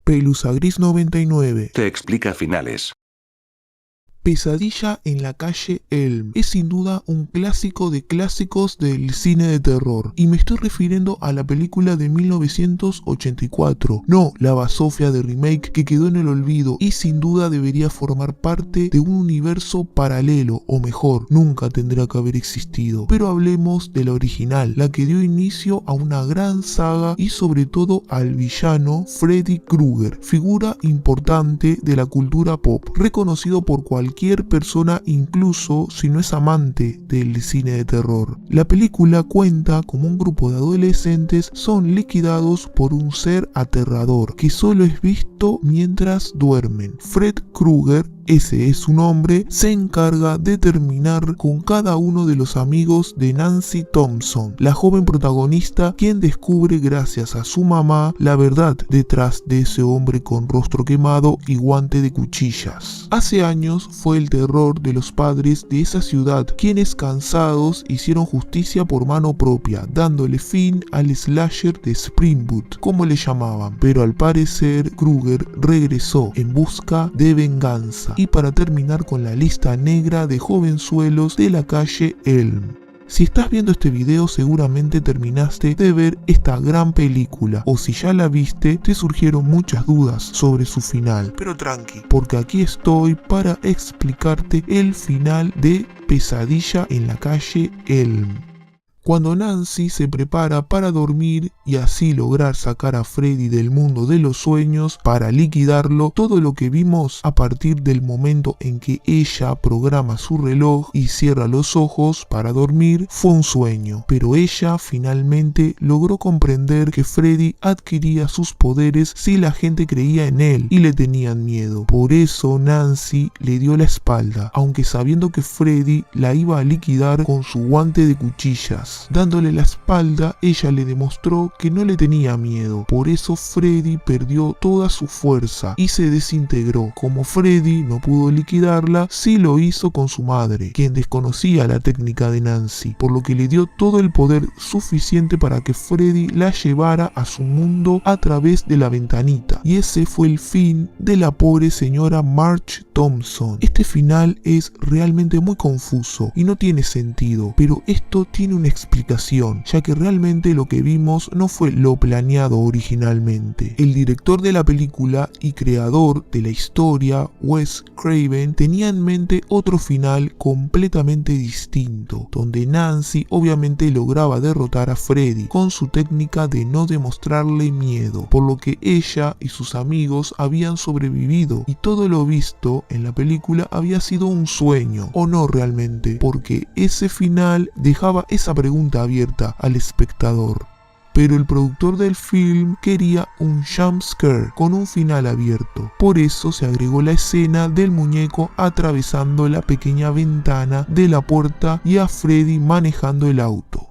Pelusa Gris 99. Te explica finales. Pesadilla en la calle Elm es sin duda un clásico de clásicos del cine de terror, y me estoy refiriendo a la película de 1984, no la basofia de remake que quedó en el olvido y sin duda debería formar parte de un universo paralelo, o mejor, nunca tendrá que haber existido. Pero hablemos de la original, la que dio inicio a una gran saga y sobre todo al villano Freddy Krueger, figura importante de la cultura pop, reconocido por cualquier persona, incluso si no es amante del cine de terror. La película cuenta como un grupo de adolescentes son liquidados por un ser aterrador que solo es visto mientras duermen. Fred Krueger, ese es su nombre, se encarga de terminar con cada uno de los amigos de Nancy Thompson, la joven protagonista, quien descubre gracias a su mamá la verdad detrás de ese hombre con rostro quemado y guante de cuchillas. Hace años fue el terror de los padres de esa ciudad, quienes cansados hicieron justicia por mano propia, dándole fin al slasher de Springwood, como le llamaban, pero al parecer Krueger regresó en busca de venganza. Y para terminar con la lista negra de jovenzuelos de la calle Elm. Si estás viendo este video seguramente terminaste de ver esta gran película, o si ya la viste te surgieron muchas dudas sobre su final, pero tranqui, porque aquí estoy para explicarte el final de Pesadilla en la calle Elm. Cuando Nancy se prepara para dormir y así lograr sacar a Freddy del mundo de los sueños para liquidarlo, todo lo que vimos a partir del momento en que ella programa su reloj y cierra los ojos para dormir fue un sueño, pero ella finalmente logró comprender que Freddy adquiría sus poderes si la gente creía en él y le tenían miedo. Por eso Nancy le dio la espalda, aunque sabiendo que Freddy la iba a liquidar con su guante de cuchillas. Dándole la espalda, ella le demostró que no le tenía miedo. Por eso Freddy perdió toda su fuerza y se desintegró. Como Freddy no pudo liquidarla, sí lo hizo con su madre, quien desconocía la técnica de Nancy, por lo que le dio todo el poder suficiente para que Freddy la llevara a su mundo a través de la ventanita. Y ese fue el fin de la pobre señora Marge Thompson. Este final es realmente muy confuso y no tiene sentido, pero esto tiene una explicación, ya que realmente lo que vimos no fue lo planeado originalmente. El director de la película y creador de la historia, Wes Craven, tenía en mente otro final completamente distinto, donde Nancy obviamente lograba derrotar a Freddy con su técnica de no demostrarle miedo, por lo que ella y sus amigos habían sobrevivido y todo lo visto en la película había sido un sueño, o no realmente, porque ese final dejaba esa pregunta abierta al espectador. Pero el productor del film quería un jump scare con un final abierto. Por eso se agregó la escena del muñeco atravesando la pequeña ventana de la puerta y a Freddy manejando el auto.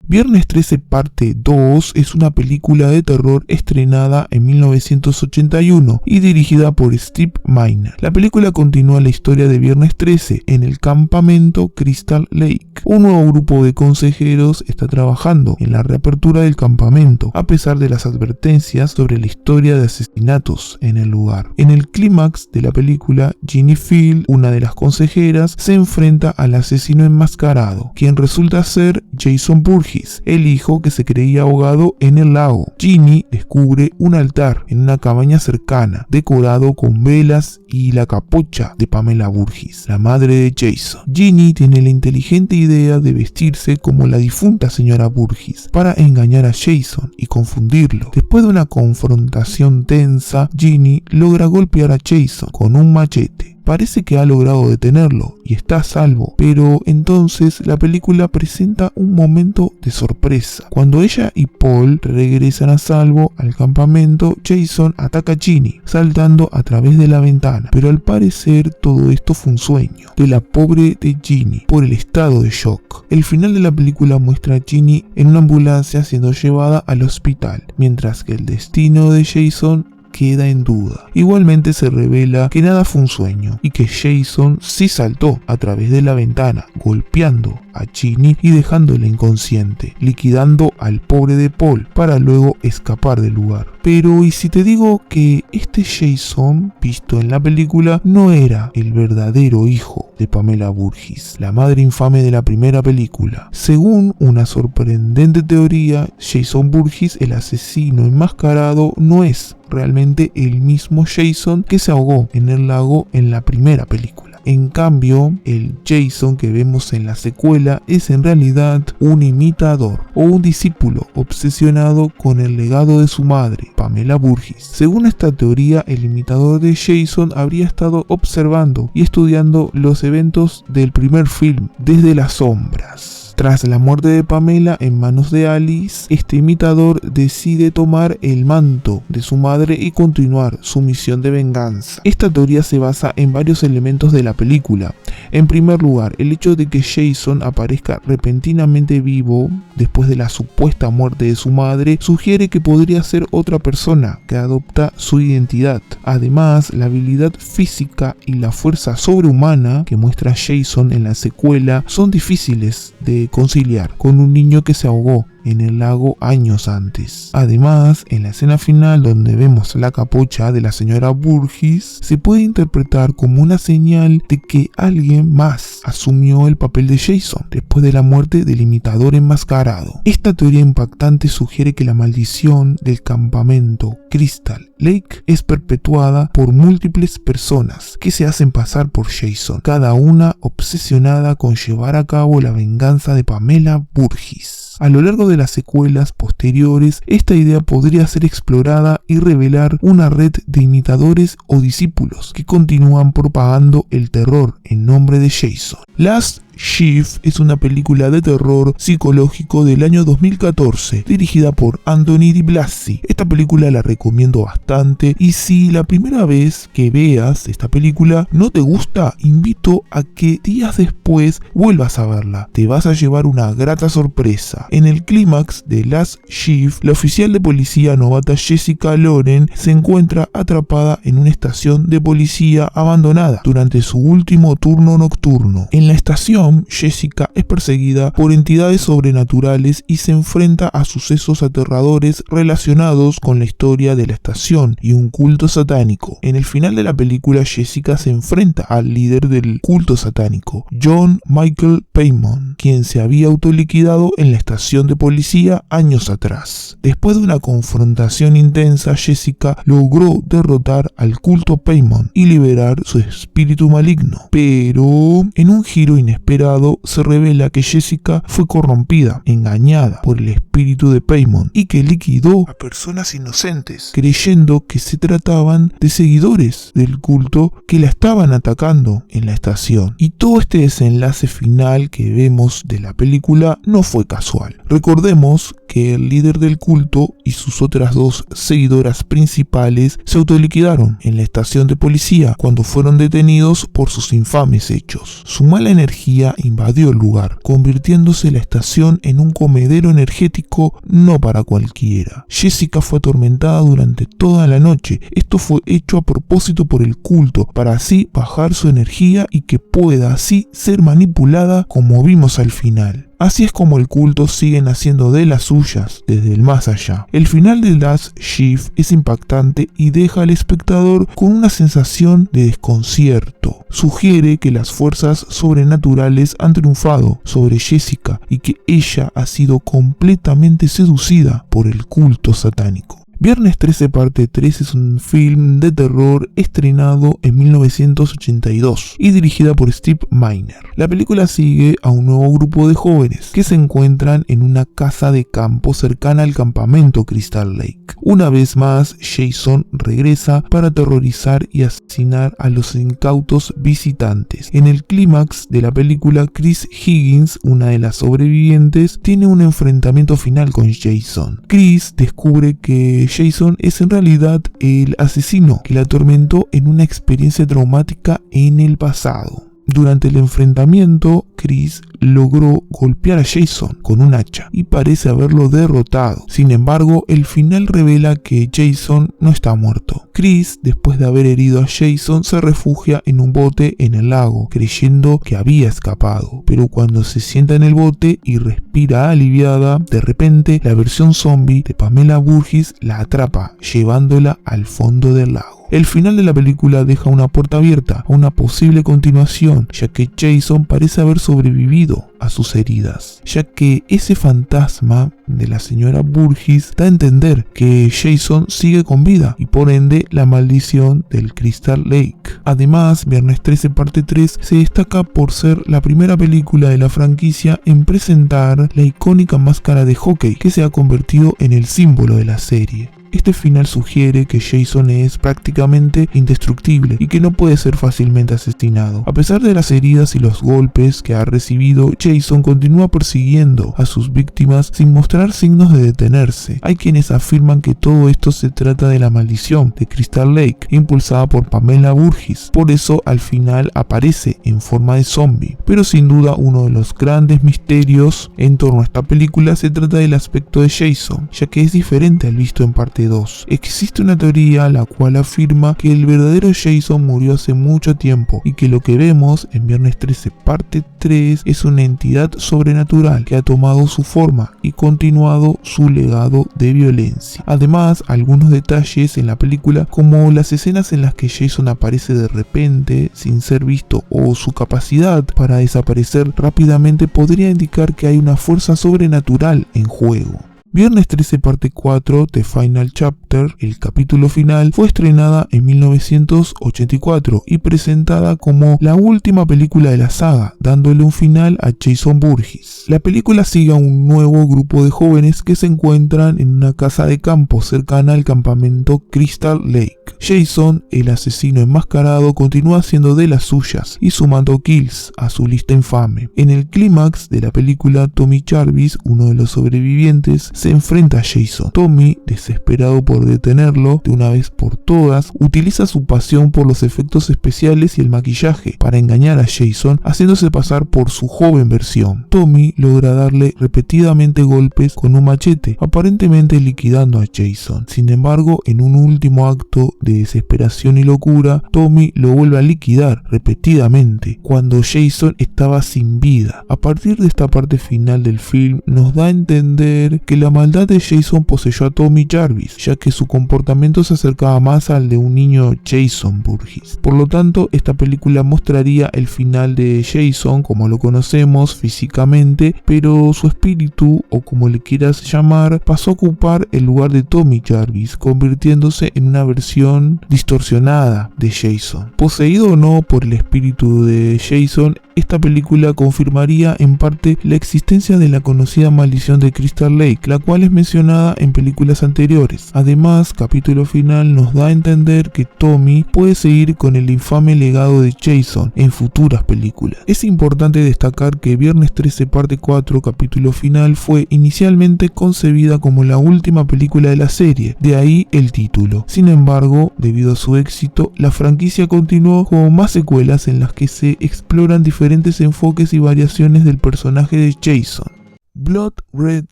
Viernes 13 parte 2 es una película de terror estrenada en 1981 y dirigida por Steve Miner. La película continúa la historia de Viernes 13 en el campamento Crystal Lake. Un nuevo grupo de consejeros está trabajando en la reapertura del campamento, a pesar de las advertencias sobre la historia de asesinatos en el lugar. En el clímax de la película, Ginny Field, una de las consejeras, se enfrenta al asesino enmascarado, quien resulta ser Jason Voorhees, el hijo que se creía ahogado en el lago. Ginny descubre un altar en una cabaña cercana, decorado con velas y la capucha de Pamela Voorhees, la madre de Jason. Ginny tiene la inteligente idea de vestirse como la difunta señora Voorhees para engañar a Jason y confundirlo. Después de una confrontación tensa, Ginny logra golpear a Jason con un machete. Parece que ha logrado detenerlo y está a salvo, pero entonces la película presenta un momento de sorpresa. Cuando ella y Paul regresan a salvo al campamento, Jason ataca a Ginny, saltando a través de la ventana, pero al parecer todo esto fue un sueño de la pobre de Ginny por el estado de shock. El final de la película muestra a Ginny en una ambulancia siendo llevada al hospital, mientras que el destino de Jason queda en duda. Igualmente se revela que nada fue un sueño y que Jason sí saltó a través de la ventana, golpeando a Ginny y dejándola inconsciente, liquidando al pobre de Paul para luego escapar del lugar. Pero ¿y si te digo que este Jason visto en la película no era el verdadero hijo de Pamela Voorhees, la madre infame de la primera película? Según una sorprendente teoría, Jason Voorhees, el asesino enmascarado, no es realmente el mismo Jason que se ahogó en el lago en la primera película. En cambio, el Jason que vemos en la secuela es en realidad un imitador o un discípulo obsesionado con el legado de su madre, Pamela Voorhees. Según esta teoría, el imitador de Jason habría estado observando y estudiando los eventos del primer film desde las sombras. Tras la muerte de Pamela en manos de Alice, este imitador decide tomar el manto de su madre y continuar su misión de venganza. Esta teoría se basa en varios elementos de la película. En primer lugar, el hecho de que Jason aparezca repentinamente vivo después de la supuesta muerte de su madre sugiere que podría ser otra persona que adopta su identidad. Además, la habilidad física y la fuerza sobrehumana que muestra Jason en la secuela son difíciles de conciliar con un niño que se ahogó en el lago años antes. Además, en la escena final donde vemos la capucha de la señora Voorhees, se puede interpretar como una señal de que alguien más asumió el papel de Jason después de la muerte del imitador enmascarado. Esta teoría impactante sugiere que la maldición del campamento Crystal Lake es perpetuada por múltiples personas que se hacen pasar por Jason, cada una obsesionada con llevar a cabo la venganza de Pamela Voorhees. A lo largo de las secuelas posteriores, esta idea podría ser explorada y revelar una red de imitadores o discípulos que continúan propagando el terror en nombre de Jason. Last Shift es una película de terror psicológico del año 2014, dirigida por Anthony Di Blasi. Esta película la recomiendo bastante y si la primera vez que veas esta película no te gusta, invito a que días después vuelvas a verla. Te vas a llevar una grata sorpresa. En el clímax de Last Shift, la oficial de policía novata Jessica Loren se encuentra atrapada en una estación de policía abandonada durante su último turno nocturno. En la estación, Jessica es perseguida por entidades sobrenaturales y se enfrenta a sucesos aterradores relacionados con la historia de la estación y un culto satánico. En el final de la película, Jessica se enfrenta al líder del culto satánico, John Michael Paymon, quien se había autoliquidado en la estación de policía años atrás. Después de una confrontación intensa, Jessica logró derrotar al culto Paymon y liberar su espíritu maligno. Pero en un giro inesperado se revela que Jessica fue corrompida, engañada por el espíritu de Paymon y que liquidó a personas inocentes, creyendo que se trataban de seguidores del culto que la estaban atacando en la estación. Y todo este desenlace final que vemos de la película no fue casual. Recordemos que el líder del culto y sus otras dos seguidoras principales se autoliquidaron en la estación de policía cuando fueron detenidos por sus infames hechos. Su mala energía invadió el lugar, convirtiéndose la estación en un comedero energético no para cualquiera. Jessica fue atormentada durante toda la noche. Esto fue hecho a propósito por el culto, para así bajar su energía y que pueda así ser manipulada como vimos al final. Así es como el culto sigue haciendo de las suyas desde el más allá. El final de Last Shift es impactante y deja al espectador con una sensación de desconcierto. Sugiere que las fuerzas sobrenaturales han triunfado sobre Jessica y que ella ha sido completamente seducida por el culto satánico. Viernes 13 parte 3 es un film de terror estrenado en 1982 y dirigida por Steve Miner. La película sigue a un nuevo grupo de jóvenes que se encuentran en una casa de campo cercana al campamento Crystal Lake. Una vez más, Jason regresa para aterrorizar y asesinar a los incautos visitantes. En el clímax de la película, Chris Higgins, una de las sobrevivientes, tiene un enfrentamiento final con Jason. Chris descubre que Jason es en realidad el asesino que la atormentó en una experiencia traumática en el pasado. Durante el enfrentamiento, Chris logró golpear a Jason con un hacha y parece haberlo derrotado. Sin embargo, el final revela que Jason no está muerto. Chris, después de haber herido a Jason, se refugia en un bote en el lago, creyendo que había escapado. Pero cuando se sienta en el bote y respira aliviada, de repente la versión zombie de Pamela Voorhees la atrapa, llevándola al fondo del lago. El final de la película deja una puerta abierta a una posible continuación, ya que Jason parece haber sobrevivido a sus heridas, ya que ese fantasma de la señora Voorhees da a entender que Jason sigue con vida y por ende la maldición del Crystal Lake. Además, Viernes 13 parte 3 se destaca por ser la primera película de la franquicia en presentar la icónica máscara de hockey que se ha convertido en el símbolo de la serie. Este final sugiere que Jason es prácticamente indestructible y que no puede ser fácilmente asesinado. A pesar de las heridas y los golpes que ha recibido, Jason continúa persiguiendo a sus víctimas sin mostrar signos de detenerse. Hay quienes afirman que todo esto se trata de la maldición de Crystal Lake, impulsada por Pamela Voorhees. Por eso al final aparece en forma de zombie. Pero sin duda uno de los grandes misterios en torno a esta película se trata del aspecto de Jason, ya que es diferente al visto en parte 2. Existe una teoría la cual afirma que el verdadero Jason murió hace mucho tiempo y que lo que vemos en Viernes 13 parte 3 es una entidad sobrenatural que ha tomado su forma y continuado su legado de violencia. Además, algunos detalles en la película, como las escenas en las que Jason aparece de repente sin ser visto o su capacidad para desaparecer rápidamente, podría indicar que hay una fuerza sobrenatural en juego. Viernes 13 parte 4, The Final Chapter, el capítulo final, fue estrenada en 1984 y presentada como la última película de la saga, dándole un final a Jason Voorhees. La película sigue a un nuevo grupo de jóvenes que se encuentran en una casa de campo cercana al campamento Crystal Lake. Jason, el asesino enmascarado, continúa haciendo de las suyas y sumando kills a su lista infame. En el clímax de la película, Tommy Jarvis, uno de los sobrevivientes, se enfrenta a Jason. Tommy, desesperado por detenerlo de una vez por todas, utiliza su pasión por los efectos especiales y el maquillaje para engañar a Jason, haciéndose pasar por su joven versión. Tommy logra darle repetidamente golpes con un machete, aparentemente liquidando a Jason. Sin embargo, en un último acto de desesperación y locura, Tommy lo vuelve a liquidar repetidamente cuando Jason estaba sin vida. A partir de esta parte final del film nos da a entender que la maldad de Jason poseyó a Tommy Jarvis, ya que su comportamiento se acercaba más al de un niño Jason Voorhees. Por lo tanto, esta película mostraría el final de Jason como lo conocemos físicamente, pero su espíritu, o como le quieras llamar, pasó a ocupar el lugar de Tommy Jarvis, convirtiéndose en una versión distorsionada de Jason. Poseído o no por el espíritu de Jason, esta película confirmaría en parte la existencia de la conocida maldición de Crystal Lake, la cual es mencionada en películas anteriores. Además, capítulo final nos da a entender que Tommy puede seguir con el infame legado de Jason en futuras películas. Es importante destacar que Viernes 13 parte 4, capítulo final, fue inicialmente concebida como la última película de la serie, de ahí el título. Sin embargo, debido a su éxito, la franquicia continuó con más secuelas en las que se exploran diferentes enfoques y variaciones del personaje de Jason. Blood Red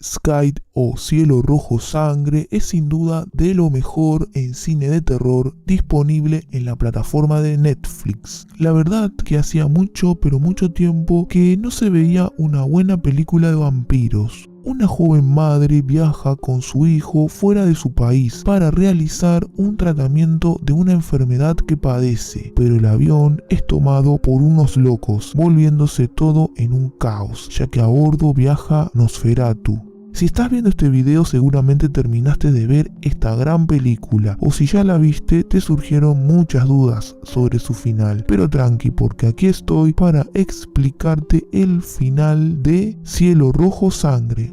Sky o Cielo Rojo Sangre es sin duda de lo mejor en cine de terror disponible en la plataforma de Netflix. La verdad que hacía mucho, pero mucho tiempo que no se veía una buena película de vampiros. Una joven madre viaja con su hijo fuera de su país para realizar un tratamiento de una enfermedad que padece, pero el avión es tomado por unos locos, volviéndose todo en un caos, ya que a bordo viaja Nosferatu. Si estás viendo este video seguramente terminaste de ver esta gran película, o si ya la viste te surgieron muchas dudas sobre su final, pero tranqui porque aquí estoy para explicarte el final de Cielo Rojo Sangre.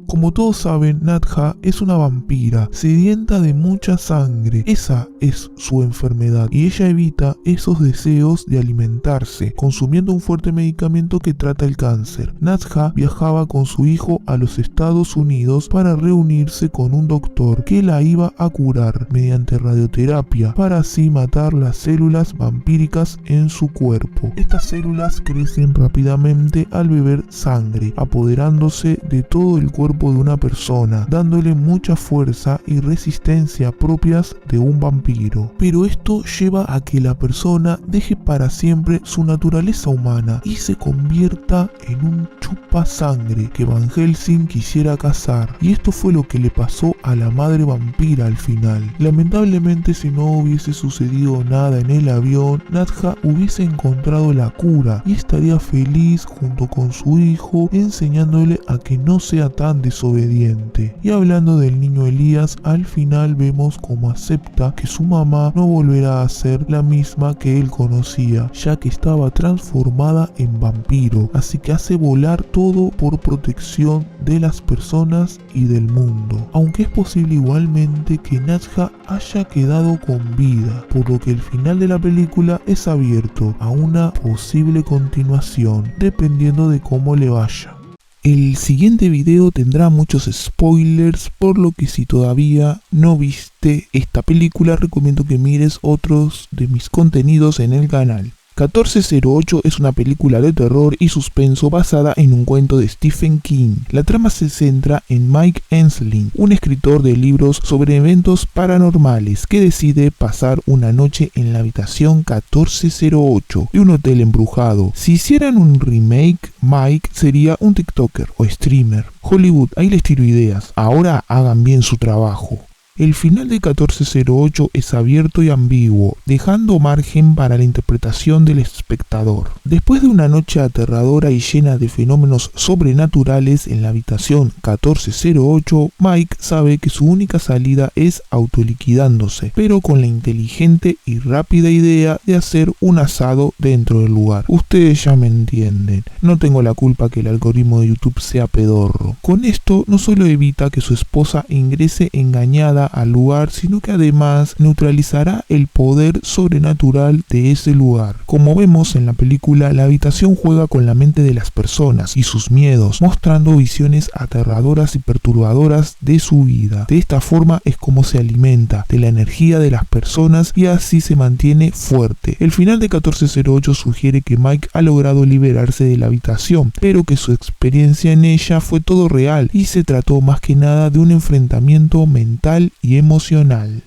Como todos saben, Nadja es una vampira, sedienta de mucha sangre. Esa es su enfermedad y ella evita esos deseos de alimentarse, consumiendo un fuerte medicamento que trata el cáncer. Nadja viajaba con su hijo a los Estados Unidos para reunirse con un doctor que la iba a curar mediante radioterapia para así matar las células vampíricas en su cuerpo. Estas células crecen rápidamente al beber sangre, apoderándose de todo el cuerpo de una persona, dándole mucha fuerza y resistencia propias de un vampiro. Pero esto lleva a que la persona deje para siempre su naturaleza humana y se convierta en un chupasangre que Van Helsing quisiera cazar. Y esto fue lo que le pasó a la madre vampira al final. Lamentablemente, si no hubiese sucedido nada en el avión, Nadja hubiese encontrado la cura y estaría feliz junto con su hijo, enseñándole a que no sea tan desobediente. Y hablando del niño Elías, al final vemos cómo acepta que su mamá no volverá a ser la misma que él conocía, ya que estaba transformada en vampiro, así que hace volar todo por protección de las personas y del mundo. Aunque es posible igualmente que Nadja haya quedado con vida, por lo que el final de la película es abierto a una posible continuación, dependiendo de cómo le vaya. El siguiente video tendrá muchos spoilers, por lo que si todavía no viste esta película, recomiendo que mires otros de mis contenidos en el canal. 1408 es una película de terror y suspenso basada en un cuento de Stephen King. La trama se centra en Mike Ensling, un escritor de libros sobre eventos paranormales que decide pasar una noche en la habitación 1408 de un hotel embrujado. Si hicieran un remake, Mike sería un TikToker o streamer. Hollywood, ahí les tiro ideas. Ahora hagan bien su trabajo. El final de 1408 es abierto y ambiguo, dejando margen para la interpretación del espectador. Después de una noche aterradora y llena de fenómenos sobrenaturales en la habitación 1408, Mike sabe que su única salida es autoliquidándose, pero con la inteligente y rápida idea de hacer un asado dentro del lugar. Ustedes ya me entienden, no tengo la culpa que el algoritmo de YouTube sea pedorro. Con esto no solo evita que su esposa ingrese engañada al lugar, sino que además neutralizará el poder sobrenatural de ese lugar. Como vemos en la película, la habitación juega con la mente de las personas y sus miedos, mostrando visiones aterradoras y perturbadoras de su vida. De esta forma es como se alimenta de la energía de las personas y así se mantiene fuerte. El final de 1408 sugiere que Mike ha logrado liberarse de la habitación, pero que su experiencia en ella fue todo real y se trató más que nada de un enfrentamiento mental y emocional.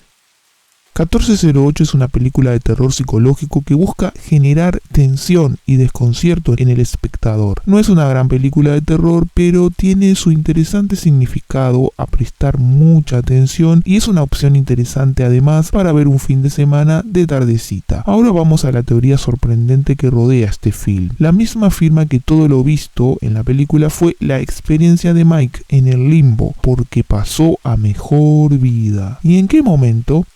1408 es una película de terror psicológico que busca generar tensión y desconcierto en el espectador. No es una gran película de terror, pero tiene su interesante significado a prestar mucha atención y es una opción interesante además para ver un fin de semana de tardecita. Ahora vamos a la teoría sorprendente que rodea este film. La misma afirma que todo lo visto en la película fue la experiencia de Mike en el limbo, porque pasó a mejor vida. ¿Y en qué momento?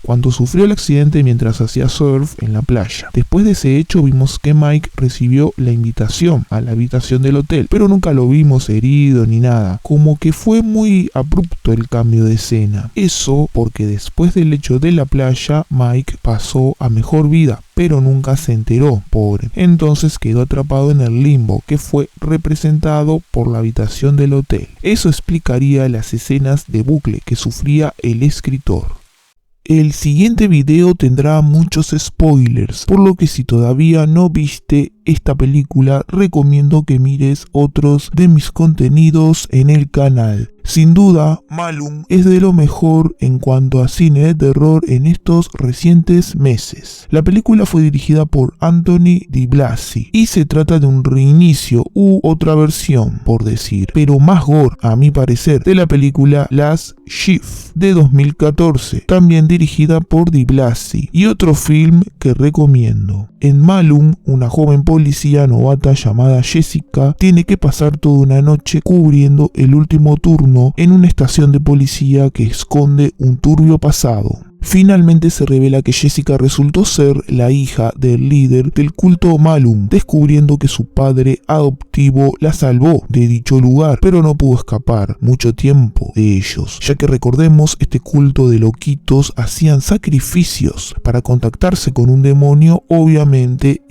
Cuando sufrió el accidente mientras hacía surf en la playa. Después de ese hecho vimos que Mike recibió la invitación a la habitación del hotel, pero nunca lo vimos herido ni nada, como que fue muy abrupto el cambio de escena. Eso porque después del hecho de la playa, Mike pasó a mejor vida, pero nunca se enteró, pobre. Entonces quedó atrapado en el limbo, que fue representado por la habitación del hotel. Eso explicaría las escenas de bucle que sufría el escritor. El siguiente video tendrá muchos spoilers, por lo que si todavía no viste esta película, recomiendo que mires otros de mis contenidos en el canal. Sin duda, Malum es de lo mejor en cuanto a cine de terror en estos recientes meses. La película fue dirigida por Anthony Di Blasi y se trata de un reinicio u otra versión, por decir, pero más gore a mi parecer, de la película Last Shift de 2014, también dirigida por Di Blasi, y otro film que recomiendo. En Malum, una joven policía novata llamada Jessica tiene que pasar toda una noche cubriendo el último turno en una estación de policía que esconde un turbio pasado. Finalmente se revela que Jessica resultó ser la hija del líder del culto Malum, descubriendo que su padre adoptivo la salvó de dicho lugar, pero no pudo escapar mucho tiempo de ellos, ya que recordemos, este culto de loquitos hacían sacrificios para contactarse con un demonio. Obviamente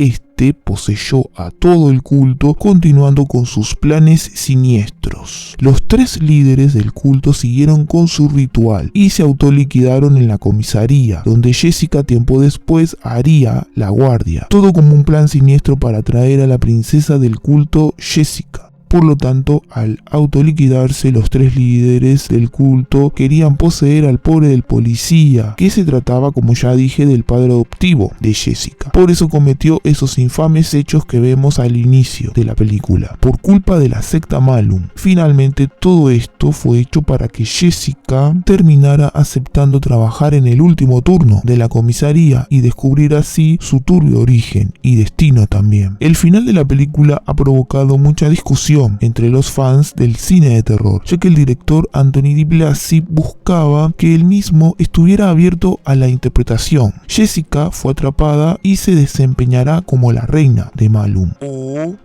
poseyó a todo el culto, continuando con sus planes siniestros. Los 3 líderes del culto siguieron con su ritual y se autoliquidaron en la comisaría, donde Jessica tiempo después haría la guardia. Todo como un plan siniestro para atraer a la princesa del culto, Jessica. Por lo tanto, al autoliquidarse, los 3 líderes del culto querían poseer al pobre del policía, que se trataba, como ya dije, del padre adoptivo de Jessica. Por eso cometió esos infames hechos que vemos al inicio de la película, por culpa de la secta Malum. Finalmente, todo esto fue hecho para que Jessica terminara aceptando trabajar en el último turno de la comisaría y descubrir así su turbio origen y destino también. El final de la película ha provocado mucha discusión entre los fans del cine de terror, ya que el director Anthony Di Blasi buscaba que él mismo estuviera abierto a la interpretación. Jessica fue atrapada y se desempeñará como la reina de Malum.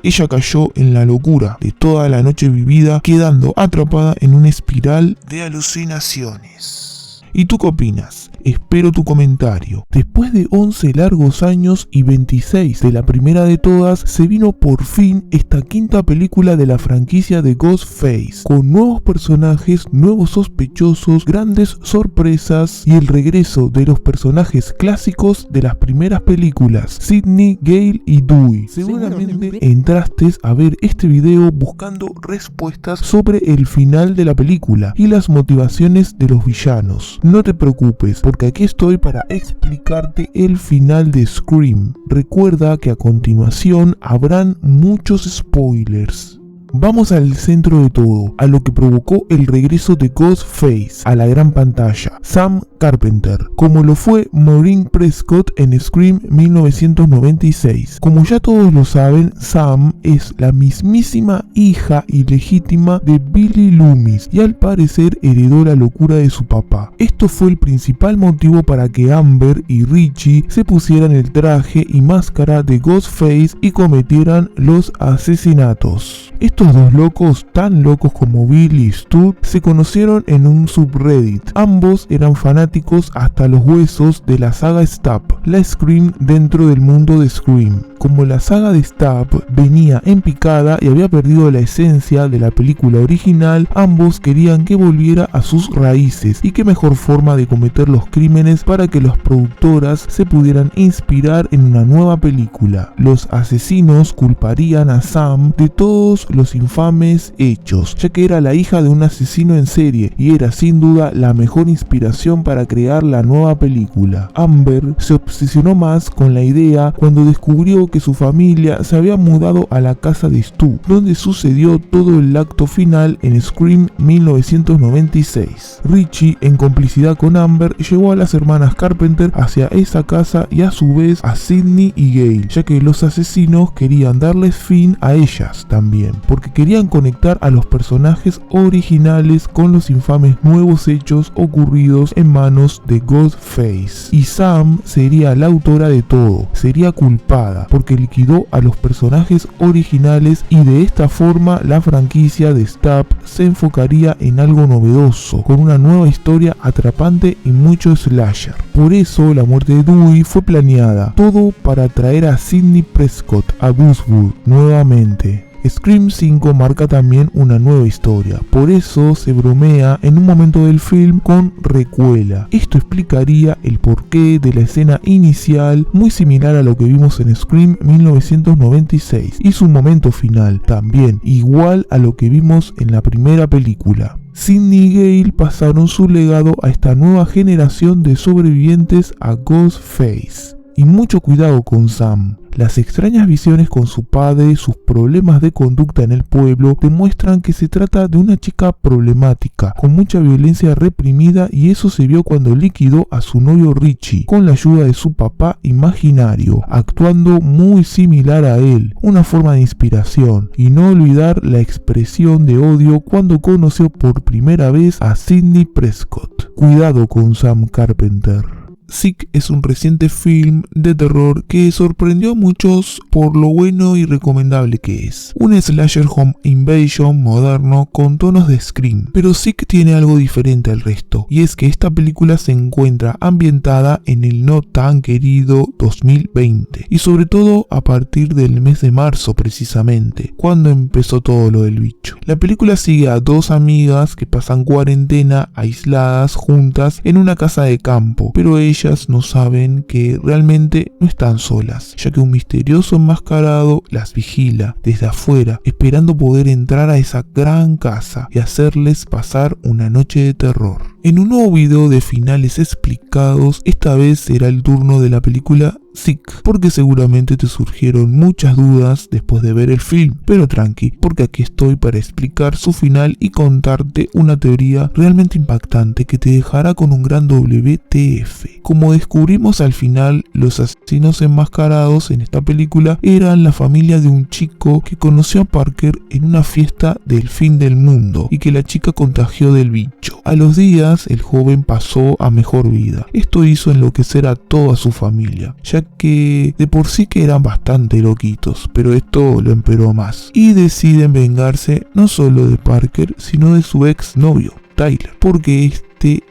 Ella cayó en la locura de toda la noche vivida, quedando atrapada en una espiral de alucinaciones. ¿Y tú qué opinas? Espero tu comentario. Después de 11 largos años y 26 de la primera de todas, se vino por fin esta 5ª película de la franquicia de Ghostface, con nuevos personajes, nuevos sospechosos, grandes sorpresas y el regreso de los personajes clásicos de las primeras películas, Sidney, Gale y Dewey. Seguramente entraste a ver este video buscando respuestas sobre el final de la película y las motivaciones de los villanos. No te preocupes, porque aquí estoy para explicarte el final de Scream. Recuerda que a continuación habrán muchos spoilers. Vamos al centro de todo, a lo que provocó el regreso de Ghostface a la gran pantalla, Sam Carpenter, como lo fue Maureen Prescott en Scream 1996. Como ya todos lo saben, Sam es la mismísima hija ilegítima de Billy Loomis y al parecer heredó la locura de su papá. Esto fue el principal motivo para que Amber y Richie se pusieran el traje y máscara de Ghostface y cometieran los asesinatos. Estos 2 locos, tan locos como Billy y Stu, se conocieron en un subreddit. Ambos eran fanáticos hasta los huesos de la saga Stab, la Scream dentro del mundo de Scream. Como la saga de Stab venía en picada y había perdido la esencia de la película original, ambos querían que volviera a sus raíces, y qué mejor forma de cometer los crímenes para que las productoras se pudieran inspirar en una nueva película. Los asesinos culparían a Sam de todos los infames hechos, ya que era la hija de un asesino en serie y era sin duda la mejor inspiración para crear la nueva película. Amber se obsesionó más con la idea cuando descubrió que su familia se había mudado a la casa de Stu, donde sucedió todo el acto final en Scream 1996. Richie, en complicidad con Amber, llevó a las hermanas Carpenter hacia esa casa y a su vez a Sidney y Gale, ya que los asesinos querían darles fin a ellas también, porque querían conectar a los personajes originales con los infames nuevos hechos ocurridos en manos de Ghostface. Y Sam sería la autora de todo, sería culpada, porque liquidó a los personajes originales, y de esta forma la franquicia de Stab se enfocaría en algo novedoso, con una nueva historia atrapante y mucho slasher. Por eso la muerte de Dewey fue planeada, todo para traer a Sidney Prescott a Woodswood nuevamente. Scream 5 marca también una nueva historia, por eso se bromea en un momento del film con recuela. Esto explicaría el porqué de la escena inicial, muy similar a lo que vimos en Scream 1996, y su momento final, también igual a lo que vimos en la primera película. Sidney y Gale pasaron su legado a esta nueva generación de sobrevivientes a Ghostface. Y mucho cuidado con Sam. Las extrañas visiones con su padre y sus problemas de conducta en el pueblo demuestran que se trata de una chica problemática, con mucha violencia reprimida, y eso se vio cuando liquidó a su novio Richie, con la ayuda de su papá imaginario, actuando muy similar a él, una forma de inspiración. Y no olvidar la expresión de odio cuando conoció por primera vez a Sidney Prescott. Cuidado con Sam Carpenter. Sick es un reciente film de terror que sorprendió a muchos por lo bueno y recomendable que es. Un slasher home invasion moderno con tonos de Scream. Pero Sick tiene algo diferente al resto, y es que esta película se encuentra ambientada en el no tan querido 2020, y sobre todo a partir del mes de marzo precisamente, cuando empezó todo lo del bicho. La película sigue a dos amigas que pasan cuarentena aisladas juntas en una casa de campo, pero ellas no saben que realmente no están solas, ya que un misterioso enmascarado las vigila desde afuera, esperando poder entrar a esa gran casa y hacerles pasar una noche de terror. En un nuevo video de finales explicados, esta vez será el turno de la película Sick, porque seguramente te surgieron muchas dudas después de ver el film, pero tranqui, porque aquí estoy para explicar su final y contarte una teoría realmente impactante que te dejará con un gran WTF. Como descubrimos al final, los asesinos enmascarados en esta película eran la familia de un chico que conoció a Parker en una fiesta del fin del mundo y que la chica contagió del bicho. A los días, el joven pasó a mejor vida. Esto hizo enloquecer a toda su familia, ya que de por sí que eran bastante loquitos, pero esto lo empeoró más, y deciden vengarse no solo de Parker, sino de su ex novio, Tyler, porque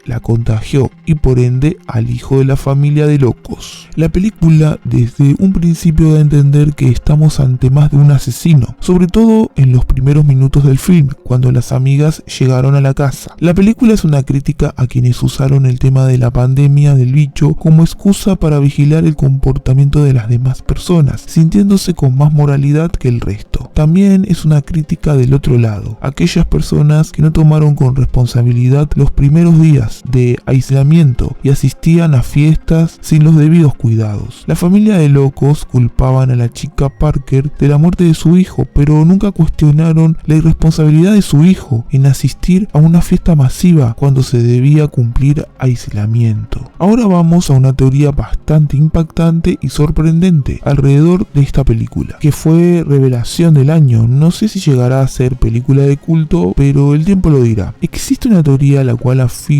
la contagió y por ende al hijo de la familia de locos. La película desde un principio da a entender que estamos ante más de un asesino, sobre todo en los primeros minutos del film, cuando las amigas llegaron a la casa. La película es una crítica a quienes usaron el tema de la pandemia del bicho como excusa para vigilar el comportamiento de las demás personas, sintiéndose con más moralidad que el resto. También es una crítica del otro lado, aquellas personas que no tomaron con responsabilidad los primeros días de aislamiento y asistían a fiestas sin los debidos cuidados. La familia de locos culpaban a la chica Parker de la muerte de su hijo, pero nunca cuestionaron la irresponsabilidad de su hijo en asistir a una fiesta masiva cuando se debía cumplir aislamiento. Ahora vamos a una teoría bastante impactante y sorprendente alrededor de esta película, que fue revelación del año. No sé si llegará a ser película de culto, pero el tiempo lo dirá. Existe una teoría la cual afirma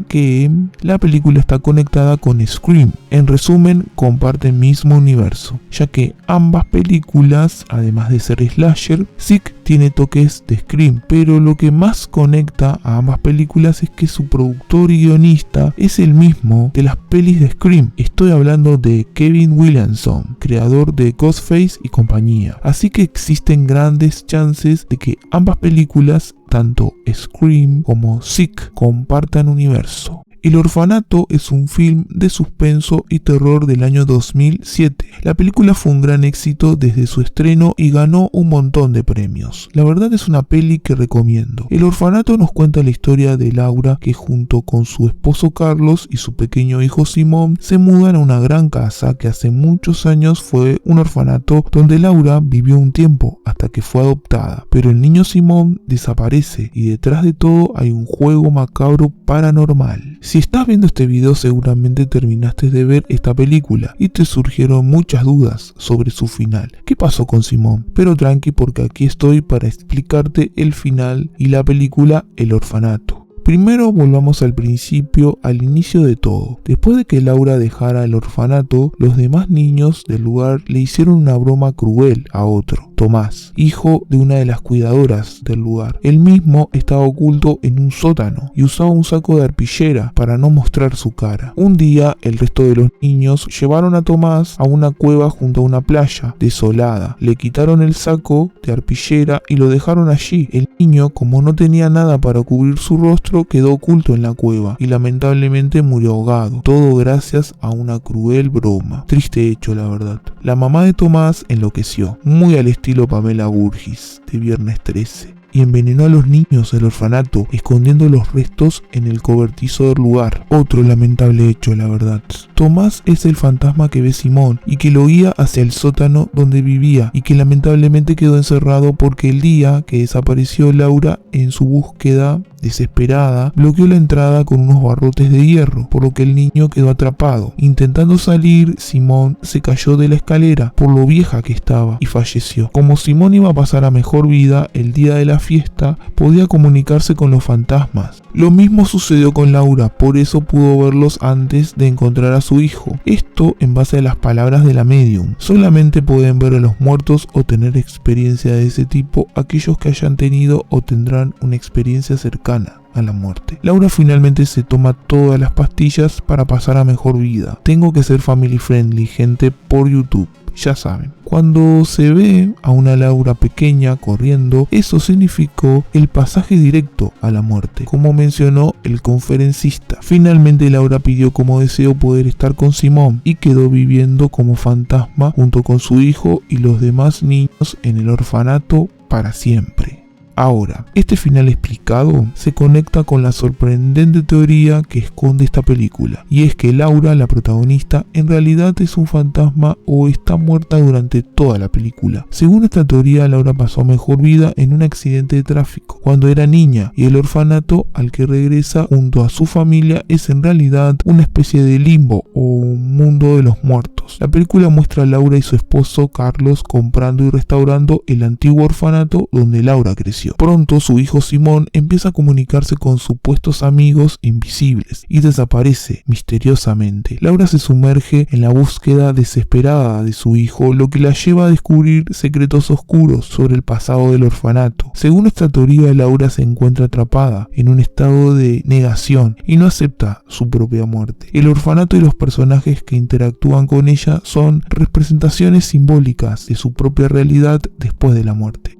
que la película está conectada con Scream. En resumen, comparten mismo universo, ya que ambas películas, además de ser slasher, Sick tiene toques de Scream, pero lo que más conecta a ambas películas es que su productor y guionista es el mismo de las pelis de Scream. Estoy hablando de Kevin Williamson, creador de Ghostface y compañía, así que existen grandes chances de que ambas películas, tanto Scream como Sick, compartan universo. El Orfanato es un film de suspenso y terror del año 2007. La película fue un gran éxito desde su estreno y ganó un montón de premios. La verdad es una peli que recomiendo. El Orfanato nos cuenta la historia de Laura, que junto con su esposo Carlos y su pequeño hijo Simón se mudan a una gran casa que hace muchos años fue un orfanato donde Laura vivió un tiempo hasta que fue adoptada. Pero el niño Simón desaparece y detrás de todo hay un juego macabro paranormal. Si estás viendo este video, seguramente terminaste de ver esta película y te surgieron muchas dudas sobre su final. ¿Qué pasó con Simón? Pero tranqui, porque aquí estoy para explicarte el final y la película El Orfanato. Primero volvamos al principio, al inicio de todo. Después de que Laura dejara el orfanato, los demás niños del lugar le hicieron una broma cruel a otro, Tomás, hijo de una de las cuidadoras del lugar. Él mismo estaba oculto en un sótano y usaba un saco de arpillera para no mostrar su cara. Un día, el resto de los niños llevaron a Tomás a una cueva junto a una playa desolada. Le quitaron el saco de arpillera y lo dejaron allí. El niño, como no tenía nada para cubrir su rostro, quedó oculto en la cueva y lamentablemente murió ahogado, todo gracias a una cruel broma. Triste hecho, la verdad. La mamá de Tomás enloqueció, muy al estilo Pamela Burgess. de Viernes 13 y envenenó a los niños del orfanato, escondiendo los restos en el cobertizo del lugar. Otro lamentable hecho, la verdad. Tomás es el fantasma que ve Simón y que lo guía hacia el sótano donde vivía y que lamentablemente quedó encerrado porque el día que desapareció Laura, en su búsqueda desesperada, bloqueó la entrada con unos barrotes de hierro, por lo que el niño quedó atrapado. Intentando salir, Simón se cayó de la escalera por lo vieja que estaba y falleció. Como Simón iba a pasar a mejor vida, el día de la fiesta podía comunicarse con los fantasmas. Lo mismo sucedió con Laura, por eso pudo verlos antes de encontrar a su hijo. Esto en base a las palabras de la medium. Solamente pueden ver a los muertos o tener experiencia de ese tipo aquellos que hayan tenido o tendrán una experiencia cercana a la muerte. Laura finalmente se toma todas las pastillas para pasar a mejor vida. Tengo que ser family friendly, gente, por YouTube. Ya saben, cuando se ve a una Laura pequeña corriendo, eso significó el pasaje directo a la muerte, como mencionó el conferencista. Finalmente Laura pidió como deseo poder estar con Simón y quedó viviendo como fantasma junto con su hijo y los demás niños en el orfanato para siempre. Ahora, este final explicado se conecta con la sorprendente teoría que esconde esta película, y es que Laura, la protagonista, en realidad es un fantasma o está muerta durante toda la película. Según esta teoría, Laura pasó mejor vida en un accidente de tráfico cuando era niña, y el orfanato al que regresa junto a su familia es en realidad una especie de limbo o un mundo de los muertos. La película muestra a Laura y su esposo Carlos comprando y restaurando el antiguo orfanato donde Laura creció. Pronto su hijo Simón empieza a comunicarse con supuestos amigos invisibles y desaparece misteriosamente. Laura se sumerge en la búsqueda desesperada de su hijo, lo que la lleva a descubrir secretos oscuros sobre el pasado del orfanato. Según esta teoría, Laura se encuentra atrapada en un estado de negación y no acepta su propia muerte. El orfanato y los personajes que interactúan con ella son representaciones simbólicas de su propia realidad después de la muerte.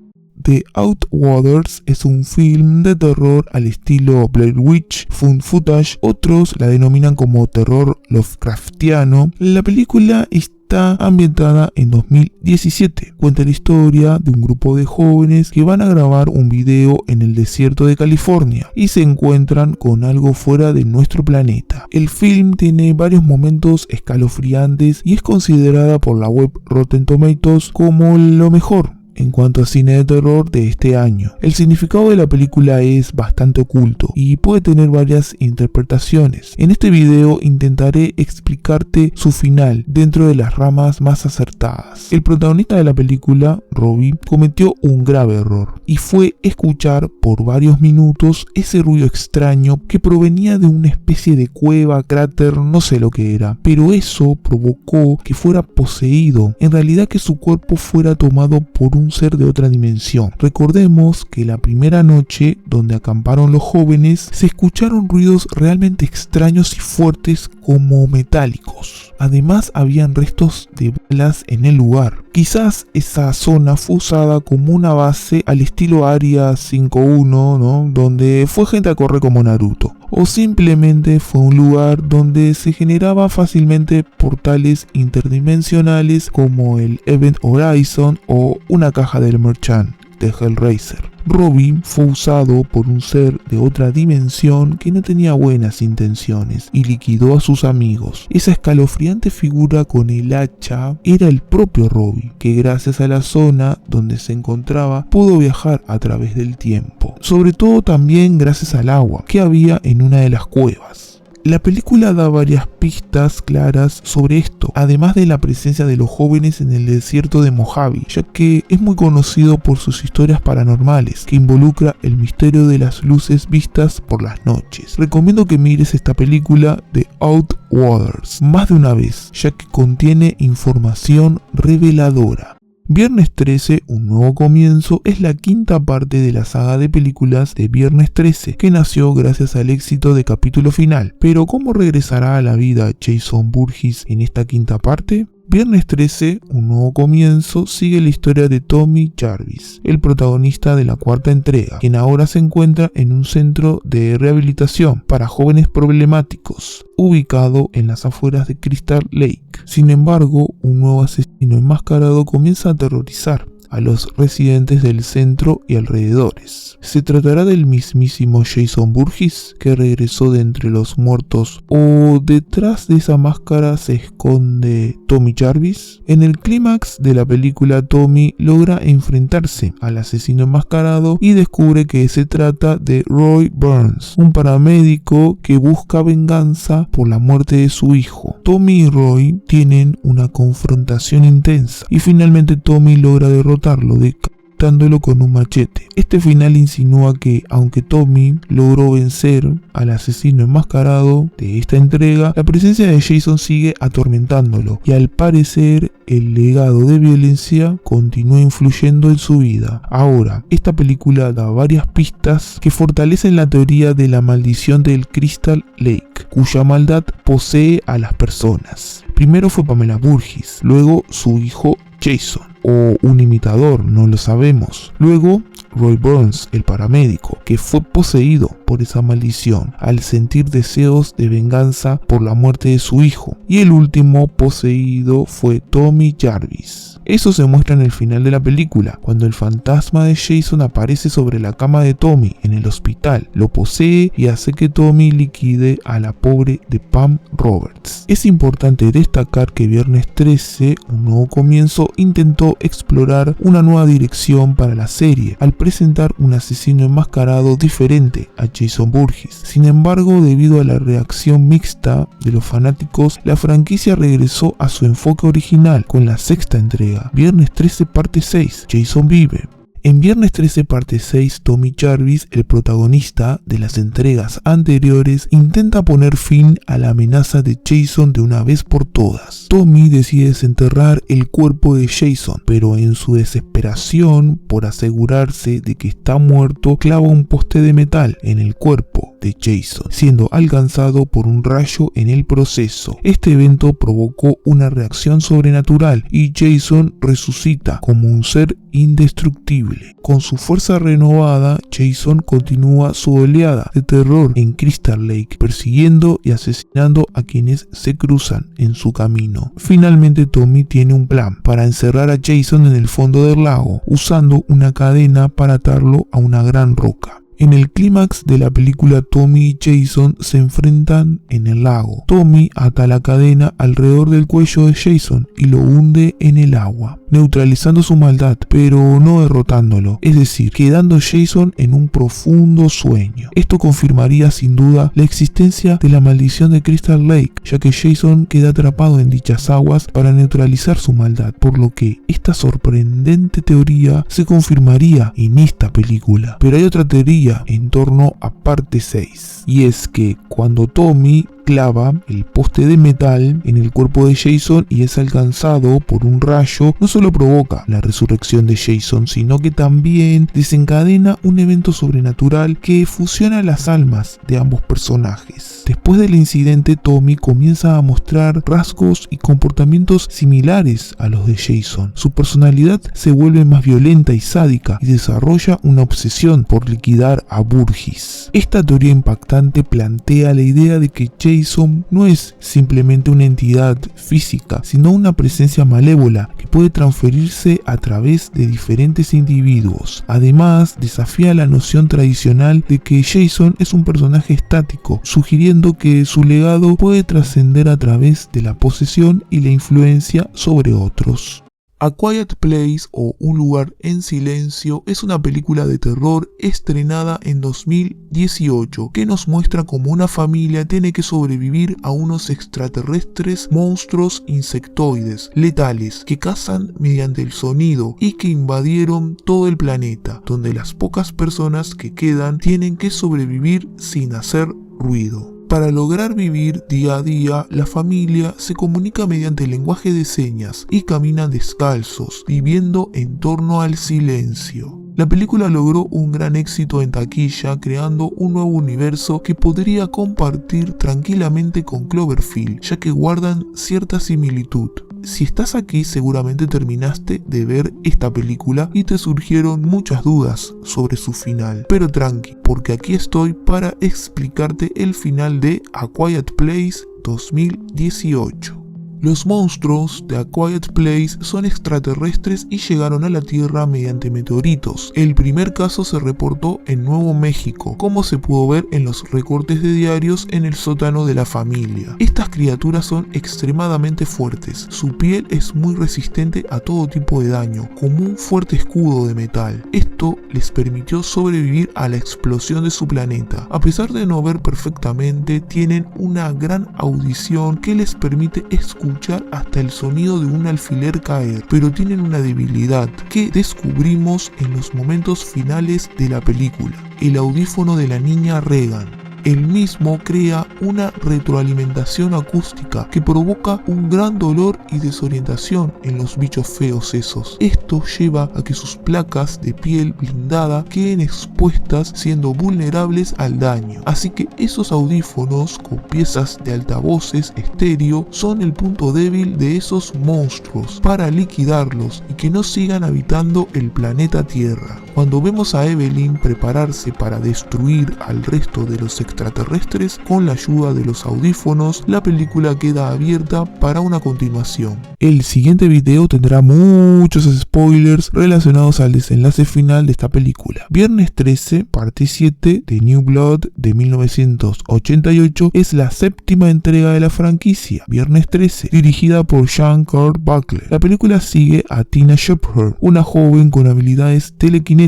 The Outwaters es un film de terror al estilo Blair Witch, found footage, otros la denominan como terror Lovecraftiano. La película está ambientada en 2017. Cuenta la historia de un grupo de jóvenes que van a grabar un video en el desierto de California y se encuentran con algo fuera de nuestro planeta. El film tiene varios momentos escalofriantes y es considerada por la web Rotten Tomatoes como lo mejor en cuanto a cine de terror de este año. El significado de la película es bastante oculto y puede tener varias interpretaciones. En este video intentaré explicarte su final dentro de las ramas más acertadas. El protagonista de la película, Robbie, cometió un grave error y fue escuchar por varios minutos ese ruido extraño que provenía de una especie de cueva, cráter, no sé lo que era, pero eso provocó que fuera poseído, en realidad que su cuerpo fuera tomado por un ser de otra dimensión. Recordemos que la primera noche donde acamparon los jóvenes se escucharon ruidos realmente extraños y fuertes como metálicos. Además habían restos de balas en el lugar. Quizás esa zona fue usada como una base al estilo Área 51, ¿no? Donde fue gente a correr como Naruto. O simplemente fue un lugar donde se generaba fácilmente portales interdimensionales como el Event Horizon o una caja del Merchant de Hellraiser. Robbie fue usado por un ser de otra dimensión que no tenía buenas intenciones y liquidó a sus amigos. Esa escalofriante figura con el hacha era el propio Robbie, que gracias a la zona donde se encontraba pudo viajar a través del tiempo. Sobre todo también gracias al agua que había en una de las cuevas. La película da varias pistas claras sobre esto, además de la presencia de los jóvenes en el desierto de Mojave, ya que es muy conocido por sus historias paranormales, que involucra el misterio de las luces vistas por las noches. Recomiendo que mires esta película de Outwaters más de una vez, ya que contiene información reveladora. Viernes 13, un nuevo comienzo, es la quinta parte de la saga de películas de Viernes 13, que nació gracias al éxito de Capítulo Final. Pero ¿cómo regresará a la vida Jason Voorhees en esta quinta parte? Viernes 13, un nuevo comienzo, sigue la historia de Tommy Jarvis, el protagonista de la cuarta entrega, quien ahora se encuentra en un centro de rehabilitación para jóvenes problemáticos, ubicado en las afueras de Crystal Lake. Sin embargo, un nuevo asesino enmascarado comienza a aterrorizar a los residentes del centro y alrededores. ¿Se tratará del mismísimo Jason Voorhees que regresó de entre los muertos, o detrás de esa máscara se esconde Tommy Jarvis? En el clímax de la película, Tommy logra enfrentarse al asesino enmascarado y descubre que se trata de Roy Burns, un paramédico que busca venganza por la muerte de su hijo. Tommy y Roy tienen una confrontación intensa y finalmente Tommy logra derrotarlo, decapitándolo con un machete. Este final insinúa que, aunque Tommy logró vencer al asesino enmascarado de esta entrega, la presencia de Jason sigue atormentándolo y al parecer el legado de violencia continúa influyendo en su vida. Ahora, esta película da varias pistas que fortalecen la teoría de la maldición del Crystal Lake, cuya maldad posee a las personas. Primero fue Pamela Voorhees, luego su hijo Jason, o un imitador, no lo sabemos. Luego Roy Burns, el paramédico, que fue poseído por esa maldición al sentir deseos de venganza por la muerte de su hijo. Y el último poseído fue Tommy Jarvis. Eso se muestra en el final de la película, cuando el fantasma de Jason aparece sobre la cama de Tommy en el hospital, lo posee y hace que Tommy liquide a la pobre de Pam Roberts. Es importante destacar que Viernes 13, un nuevo comienzo, intentó explorar una nueva dirección para la serie, al presentar un asesino enmascarado diferente a Jason Voorhees. Sin embargo, debido a la reacción mixta de los fanáticos, la franquicia regresó a su enfoque original con la sexta entrega, Viernes 13 parte 6, Jason vive. En Viernes 13 parte 6, Tommy Jarvis, el protagonista de las entregas anteriores, intenta poner fin a la amenaza de Jason de una vez por todas. Tommy decide desenterrar el cuerpo de Jason, pero en su desesperación por asegurarse de que está muerto, clava un poste de metal en el cuerpo de Jason, siendo alcanzado por un rayo en el proceso. Este evento provocó una reacción sobrenatural y Jason resucita como un ser indestructible. Con su fuerza renovada, Jason continúa su oleada de terror en Crystal Lake, persiguiendo y asesinando a quienes se cruzan en su camino. Finalmente, Tommy tiene un plan para encerrar a Jason en el fondo del lago, usando una cadena para atarlo a una gran roca. En el clímax de la película, Tommy y Jason se enfrentan en el lago. Tommy ata la cadena alrededor del cuello de Jason y lo hunde en el agua, neutralizando su maldad, pero no derrotándolo, es decir, quedando Jason en un profundo sueño. Esto confirmaría sin duda la existencia de la maldición de Crystal Lake, ya que Jason queda atrapado en dichas aguas para neutralizar su maldad, por lo que esta sorprendente teoría se confirmaría en esta película. Pero hay otra teoría en torno a parte 6, y es que cuando Tommy clava el poste de metal en el cuerpo de Jason y es alcanzado por un rayo, no solo provoca la resurrección de Jason, sino que también desencadena un evento sobrenatural que fusiona las almas de ambos personajes. Después del incidente, Tommy comienza a mostrar rasgos y comportamientos similares a los de Jason. Su personalidad se vuelve más violenta y sádica y desarrolla una obsesión por liquidar a Voorhees. Esta teoría impactante plantea la idea de que Jason no es simplemente una entidad física, sino una presencia malévola que puede transferirse a través de diferentes individuos. Además, desafía la noción tradicional de que Jason es un personaje estático, sugiriendo que su legado puede trascender a través de la posesión y la influencia sobre otros. A Quiet Place, o Un lugar en silencio, es una película de terror estrenada en 2018 que nos muestra cómo una familia tiene que sobrevivir a unos extraterrestres monstruos insectoides letales que cazan mediante el sonido y que invadieron todo el planeta, donde las pocas personas que quedan tienen que sobrevivir sin hacer ruido. Para lograr vivir día a día, la familia se comunica mediante el lenguaje de señas y caminan descalzos, viviendo en torno al silencio. La película logró un gran éxito en taquilla, creando un nuevo universo que podría compartir tranquilamente con Cloverfield, ya que guardan cierta similitud. Si estás aquí, seguramente terminaste de ver esta película y te surgieron muchas dudas sobre su final. Pero tranqui, porque aquí estoy para explicarte el final de A Quiet Place 2018. Los monstruos de A Quiet Place son extraterrestres y llegaron a la Tierra mediante meteoritos. El primer caso se reportó en Nuevo México, como se pudo ver en los recortes de diarios en el sótano de la familia. Estas criaturas son extremadamente fuertes. Su piel es muy resistente a todo tipo de daño, como un fuerte escudo de metal. Esto les permitió sobrevivir a la explosión de su planeta. A pesar de no ver perfectamente, tienen una gran audición que les permite escuchar hasta el sonido de un alfiler caer, pero tienen una debilidad que descubrimos en los momentos finales de la película: el audífono de la niña Regan. El mismo crea una retroalimentación acústica que provoca un gran dolor y desorientación en los bichos feos esos. Esto lleva a que sus placas de piel blindada queden expuestas, siendo vulnerables al daño. Así que esos audífonos con piezas de altavoces estéreo son el punto débil de esos monstruos para liquidarlos y que no sigan habitando el planeta Tierra. Cuando vemos a Evelyn prepararse para destruir al resto de los extraterrestres con la ayuda de los audífonos, la película queda abierta para una continuación. El siguiente video tendrá muchos spoilers relacionados al desenlace final de esta película. Viernes 13, parte 7 de New Blood de 1988 es la séptima entrega de la franquicia. Viernes 13, dirigida por Sean Kurt Buckley. La película sigue a Tina Shepherd, una joven con habilidades telequinéticas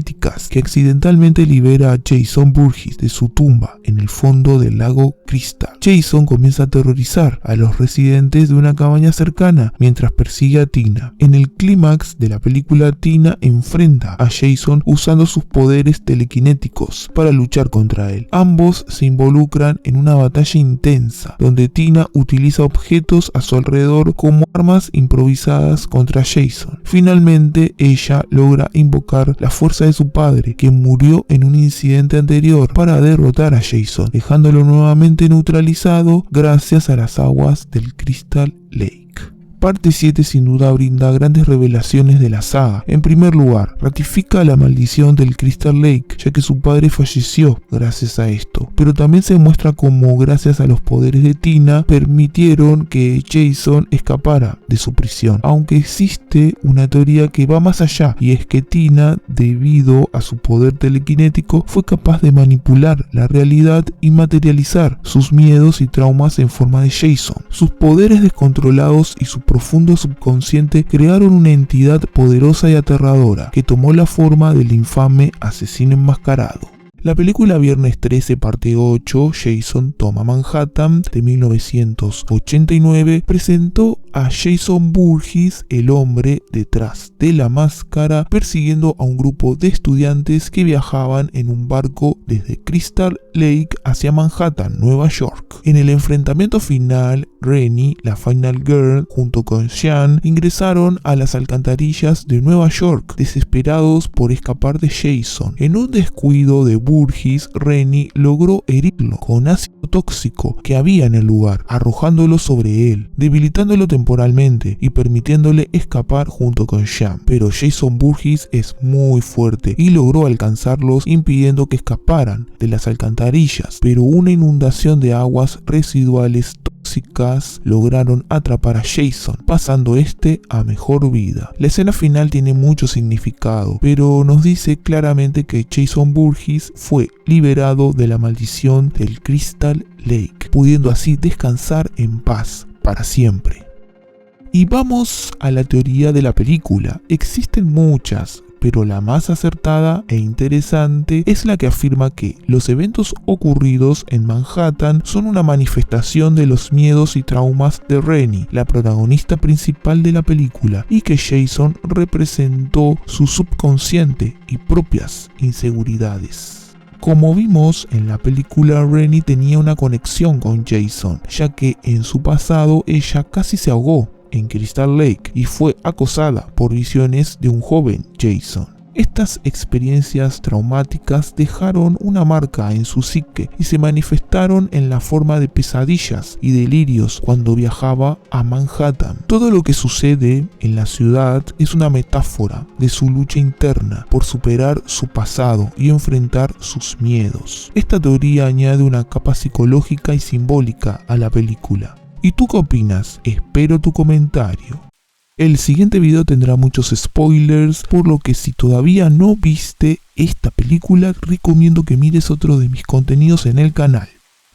que accidentalmente libera a Jason Voorhees de su tumba en el fondo del lago Crystal. Jason comienza a aterrorizar a los residentes de una cabaña cercana mientras persigue a Tina. En el clímax de la película, Tina enfrenta a Jason usando sus poderes telequinéticos para luchar contra él. Ambos se involucran en una batalla intensa donde Tina utiliza objetos a su alrededor como armas improvisadas contra Jason. Finalmente, ella logra invocar la fuerza de su padre, que murió en un incidente anterior, para derrotar a Jason, dejándolo nuevamente neutralizado gracias a las aguas del Crystal Lake. Parte 7 sin duda brinda grandes revelaciones de la saga. En primer lugar, ratifica la maldición del Crystal Lake, ya que su padre falleció gracias a esto, pero también se muestra cómo gracias a los poderes de Tina permitieron que Jason escapara de su prisión, aunque existe una teoría que va más allá, y es que Tina, debido a su poder telequinético, fue capaz de manipular la realidad y materializar sus miedos y traumas en forma de Jason. Sus poderes descontrolados y su profundo subconsciente crearon una entidad poderosa y aterradora que tomó la forma del infame asesino enmascarado. La película Viernes 13 parte 8, Jason toma Manhattan de 1989, presentó a Jason Voorhees, el hombre detrás de la máscara, persiguiendo a un grupo de estudiantes que viajaban en un barco desde Crystal Lake hacia Manhattan, Nueva York. En el enfrentamiento final, Rennie, la Final Girl, junto con Sean, ingresaron a las alcantarillas de Nueva York, desesperados por escapar de Jason. En un descuido de Voorhees, Rennie logró herirlo con ácido tóxico que había en el lugar, arrojándolo sobre él, debilitándolo temporalmente y permitiéndole escapar junto con Sean. Pero Jason Voorhees es muy fuerte y logró alcanzarlos, impidiendo que escaparan de las alcantarillas, pero una inundación de aguas residuales tóxicas lograron atrapar a Jason, pasando este a mejor vida. La escena final tiene mucho significado, pero nos dice claramente que Jason Voorhees fue liberado de la maldición del Crystal Lake, pudiendo así descansar en paz para siempre. Y vamos a la teoría de la película. Existen muchas, pero la más acertada e interesante es la que afirma que los eventos ocurridos en Manhattan son una manifestación de los miedos y traumas de Rennie, la protagonista principal de la película, y que Jason representó su subconsciente y propias inseguridades. Como vimos en la película, Rennie tenía una conexión con Jason, ya que en su pasado ella casi se ahogó en Crystal Lake y fue acosada por visiones de un joven Jason. Estas experiencias traumáticas dejaron una marca en su psique y se manifestaron en la forma de pesadillas y delirios cuando viajaba a Manhattan. Todo lo que sucede en la ciudad es una metáfora de su lucha interna por superar su pasado y enfrentar sus miedos. Esta teoría añade una capa psicológica y simbólica a la película. ¿Y tú qué opinas? Espero tu comentario. El siguiente video tendrá muchos spoilers, por lo que si todavía no viste esta película, recomiendo que mires otro de mis contenidos en el canal.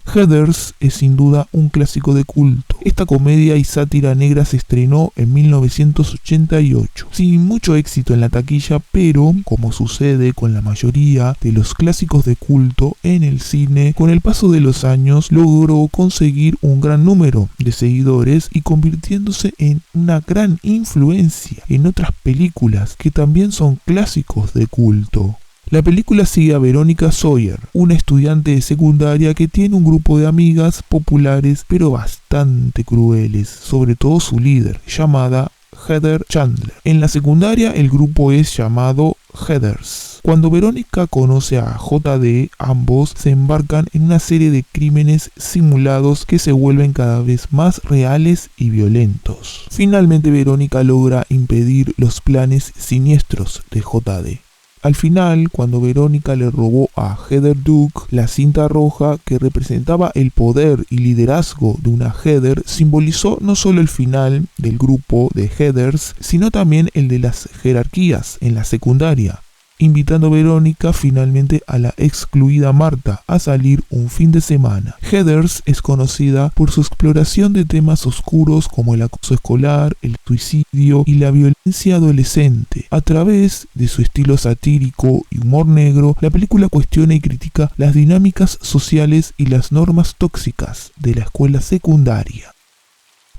Heathers es sin duda un clásico de culto. Esta comedia y sátira negra se estrenó en 1988, sin mucho éxito en la taquilla, pero, como sucede con la mayoría de los clásicos de culto en el cine, con el paso de los años logró conseguir un gran número de seguidores y convirtiéndose en una gran influencia en otras películas que también son clásicos de culto. La película sigue a Verónica Sawyer, una estudiante de secundaria que tiene un grupo de amigas populares pero bastante crueles, sobre todo su líder, llamada Heather Chandler. En la secundaria el grupo es llamado Heathers. Cuando Verónica conoce a JD, ambos se embarcan en una serie de crímenes simulados que se vuelven cada vez más reales y violentos. Finalmente Verónica logra impedir los planes siniestros de JD. Al final, cuando Verónica le robó a Heather Duke la cinta roja que representaba el poder y liderazgo de una Heather, simbolizó no solo el final del grupo de Heathers, sino también el de las jerarquías en la secundaria, invitando a Verónica finalmente a la excluida Marta a salir un fin de semana. Heathers es conocida por su exploración de temas oscuros como el acoso escolar, el suicidio y la violencia adolescente. A través de su estilo satírico y humor negro, la película cuestiona y critica las dinámicas sociales y las normas tóxicas de la escuela secundaria.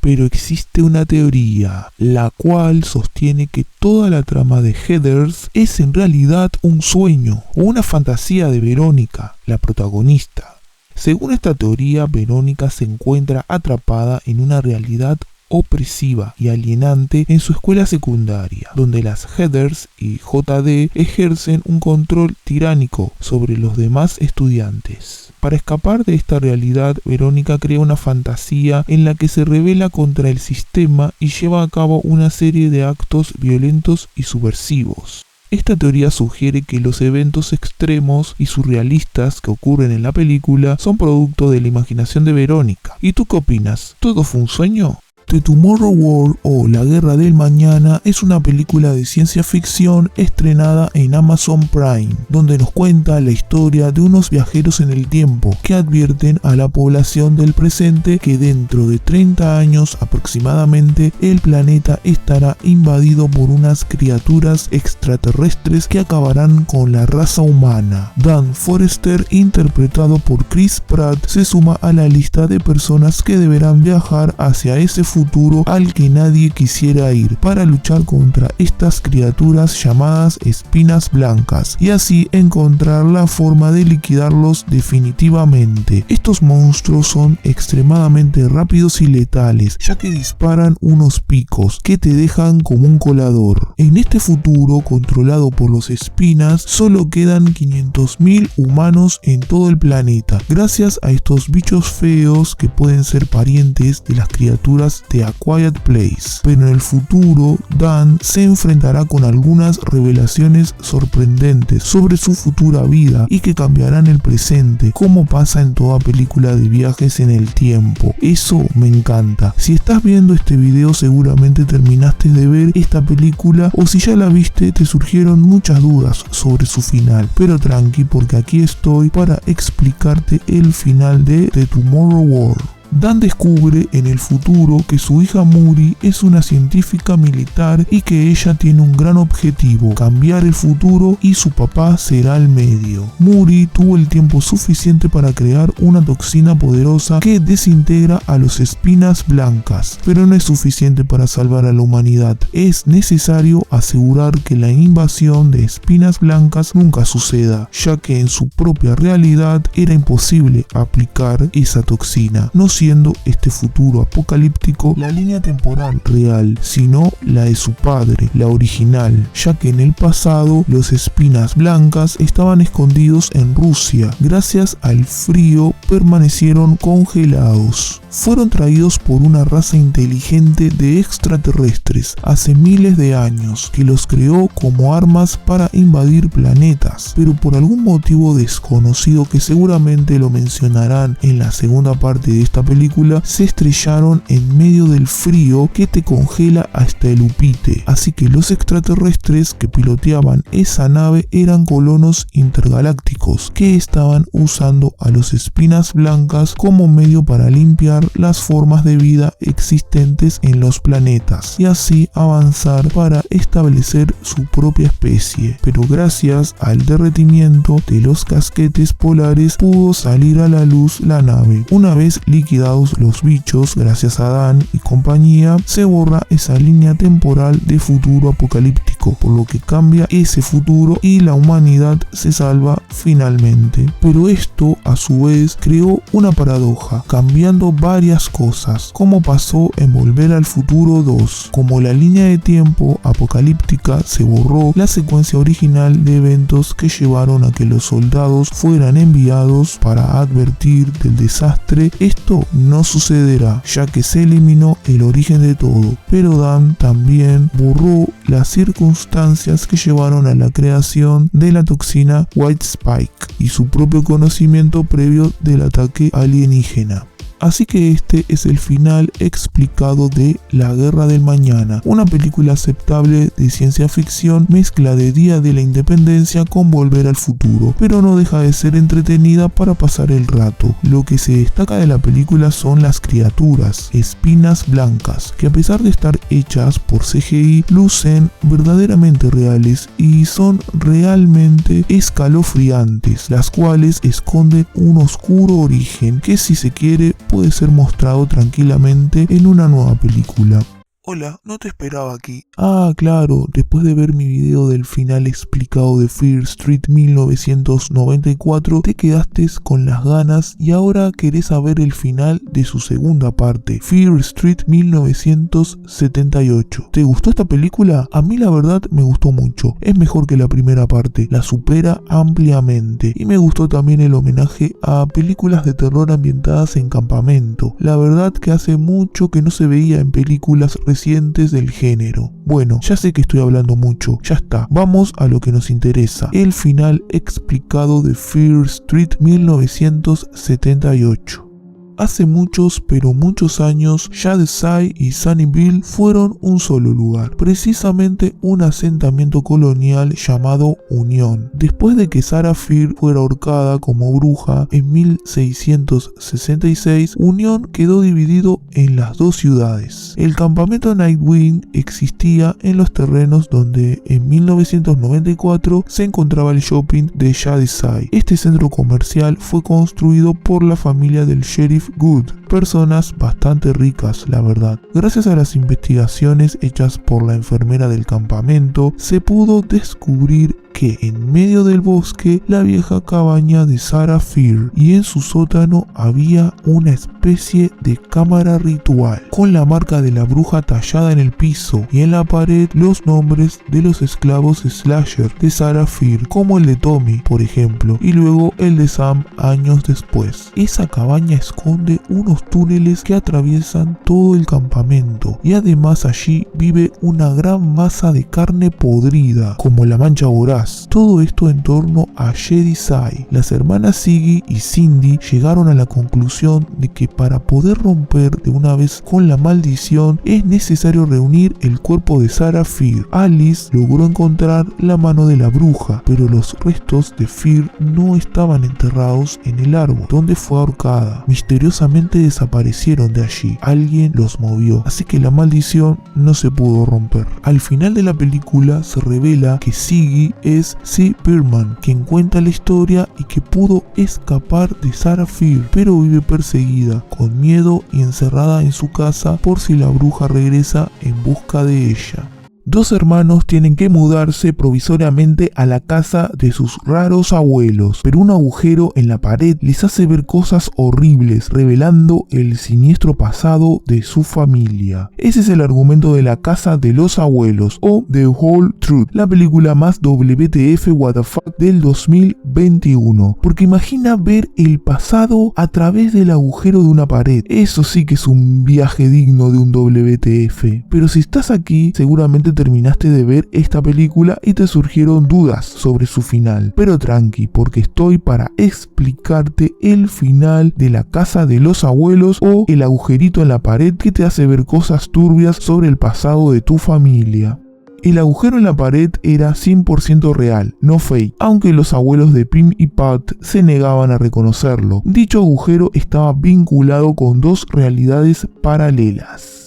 Pero existe una teoría, la cual sostiene que toda la trama de Heathers es en realidad un sueño o una fantasía de Verónica, la protagonista. Según esta teoría, Verónica se encuentra atrapada en una realidad opresiva y alienante en su escuela secundaria, donde las Heathers y JD ejercen un control tiránico sobre los demás estudiantes. Para escapar de esta realidad, Verónica crea una fantasía en la que se rebela contra el sistema y lleva a cabo una serie de actos violentos y subversivos. Esta teoría sugiere que los eventos extremos y surrealistas que ocurren en la película son producto de la imaginación de Verónica. ¿Y tú qué opinas? ¿Todo fue un sueño? The Tomorrow War o La Guerra del Mañana es una película de ciencia ficción estrenada en Amazon Prime, donde nos cuenta la historia de unos viajeros en el tiempo que advierten a la población del presente que dentro de 30 años aproximadamente el planeta estará invadido por unas criaturas extraterrestres que acabarán con la raza humana. Dan Forrester, interpretado por Chris Pratt, se suma a la lista de personas que deberán viajar hacia ese futuro al que nadie quisiera ir para luchar contra estas criaturas llamadas espinas blancas y así encontrar la forma de liquidarlos definitivamente. Estos monstruos son extremadamente rápidos y letales, ya que disparan unos picos que te dejan como un colador. En este futuro controlado por los espinas solo quedan 500.000 humanos en todo el planeta, gracias a estos bichos feos que pueden ser parientes de las criaturas de A Quiet Place. Pero en el futuro, Dan se enfrentará con algunas revelaciones sorprendentes sobre su futura vida y que cambiarán el presente, como pasa en toda película de viajes en el tiempo. Eso me encanta. Si estás viendo este video, seguramente terminaste de ver esta película, o si ya la viste, te surgieron muchas dudas sobre su final. Pero tranqui, porque aquí estoy para explicarte el final de The Tomorrow War. Dan descubre en el futuro que su hija Muri es una científica militar y que ella tiene un gran objetivo: cambiar el futuro, y su papá será el medio. Muri tuvo el tiempo suficiente para crear una toxina poderosa que desintegra a los espinas blancas, pero no es suficiente para salvar a la humanidad. Es necesario asegurar que la invasión de espinas blancas nunca suceda, ya que en su propia realidad era imposible aplicar esa toxina, no siendo este futuro apocalíptico la línea temporal real, sino la de su padre, la original, ya que en el pasado los espinas blancas estaban escondidos en Rusia. Gracias al frío permanecieron congelados. Fueron traídos por una raza inteligente de extraterrestres hace miles de años, que los creó como armas para invadir planetas, pero por algún motivo desconocido que seguramente lo mencionarán en la segunda parte de esta película, película se estrellaron en medio del frío que te congela hasta el upite. Así que los extraterrestres que piloteaban esa nave eran colonos intergalácticos que estaban usando a los espinas blancas como medio para limpiar las formas de vida existentes en los planetas y así avanzar para establecer su propia especie. Pero gracias al derretimiento de los casquetes polares pudo salir a la luz la nave. Una vez liquidados los bichos, gracias a Dan y compañía, se borra esa línea temporal de futuro apocalíptico, por lo que cambia ese futuro y la humanidad se salva finalmente. Pero esto a su vez creó una paradoja, cambiando varias cosas, como pasó en Volver al Futuro 2. Como la línea de tiempo apocalíptica se borró, la secuencia original de eventos que llevaron a que los soldados fueran enviados para advertir del desastre, esto no sucederá, ya que se eliminó el origen de todo. Pero Dan también borró las circunstancias que llevaron a la creación de la toxina White Spike y su propio conocimiento previo del ataque alienígena. Así que este es el final explicado de La Guerra del Mañana, una película aceptable de ciencia ficción, mezcla de Día de la Independencia con Volver al Futuro, pero no deja de ser entretenida para pasar el rato. Lo que se destaca de la película son las criaturas, espinas blancas, que a pesar de estar hechas por CGI, lucen verdaderamente reales y son realmente escalofriantes, las cuales esconden un oscuro origen que, si se quiere, puede ser mostrado tranquilamente en una nueva película. Hola, no te esperaba aquí. Ah, claro, después de ver mi video del final explicado de Fear Street 1994, te quedaste con las ganas y ahora querés saber el final de su segunda parte, Fear Street 1978. ¿Te gustó esta película? A mí la verdad me gustó mucho. Es mejor que la primera parte, la supera ampliamente. Y me gustó también el homenaje a películas de terror ambientadas en campamento. La verdad que hace mucho que no se veía en películas recientes del género. Bueno, ya sé que estoy hablando mucho, ya está, vamos a lo que nos interesa, el final explicado de Fear Street 1978. Hace muchos, pero muchos años, Shadyside y Sunnyvale fueron un solo lugar, precisamente un asentamiento colonial llamado Unión. Después de que Sarah Fear fuera ahorcada como bruja en 1666, Unión quedó dividido en las dos ciudades. El campamento Nightwing existía en los terrenos donde en 1994 se encontraba el shopping de Shadyside. Este centro comercial fue construido por la familia del sheriff Good, personas bastante ricas, la verdad. Gracias a las investigaciones hechas por la enfermera del campamento, se pudo descubrir que en medio del bosque la vieja cabaña de Sarah Fear y en su sótano había una especie de cámara ritual con la marca de la bruja tallada en el piso y en la pared los nombres de los esclavos slasher de Sarah Fear, como el de Tommy por ejemplo, y luego el de Sam años después. Esa cabaña esconde unos túneles que atraviesan todo el campamento y además allí vive una gran masa de carne podrida como la mancha voraz. Todo esto en torno a Shadyside. Las hermanas Siggy y Cindy llegaron a la conclusión de que para poder romper de una vez con la maldición es necesario reunir el cuerpo de Sarah Fear. Alice logró encontrar la mano de la bruja, pero los restos de Fear no estaban enterrados en el árbol donde fue ahorcada. Misteriosamente desaparecieron de allí. Alguien los movió, así que la maldición no se pudo romper. Al final de la película se revela que Siggy es C. Pearman, quien cuenta la historia y que pudo escapar de Sarah Fear, pero vive perseguida, con miedo y encerrada en su casa por si la bruja regresa en busca de ella. Dos hermanos tienen que mudarse provisoriamente a la casa de sus raros abuelos, pero un agujero en la pared les hace ver cosas horribles, revelando el siniestro pasado de su familia. Ese es el argumento de La Casa de los Abuelos, o The Whole Truth, la película más WTF WTF del 2021. Porque imagina ver el pasado a través del agujero de una pared. Eso sí que es un viaje digno de un WTF. Pero si estás aquí, seguramente terminaste de ver esta película y te surgieron dudas sobre su final. Pero tranqui, porque estoy para explicarte el final de La casa de los abuelos, o el agujerito en la pared que te hace ver cosas turbias sobre el pasado de tu familia. El agujero en la pared era 100% real, no fake, aunque los abuelos de Pim y Pat se negaban a reconocerlo. Dicho agujero estaba vinculado con dos realidades paralelas.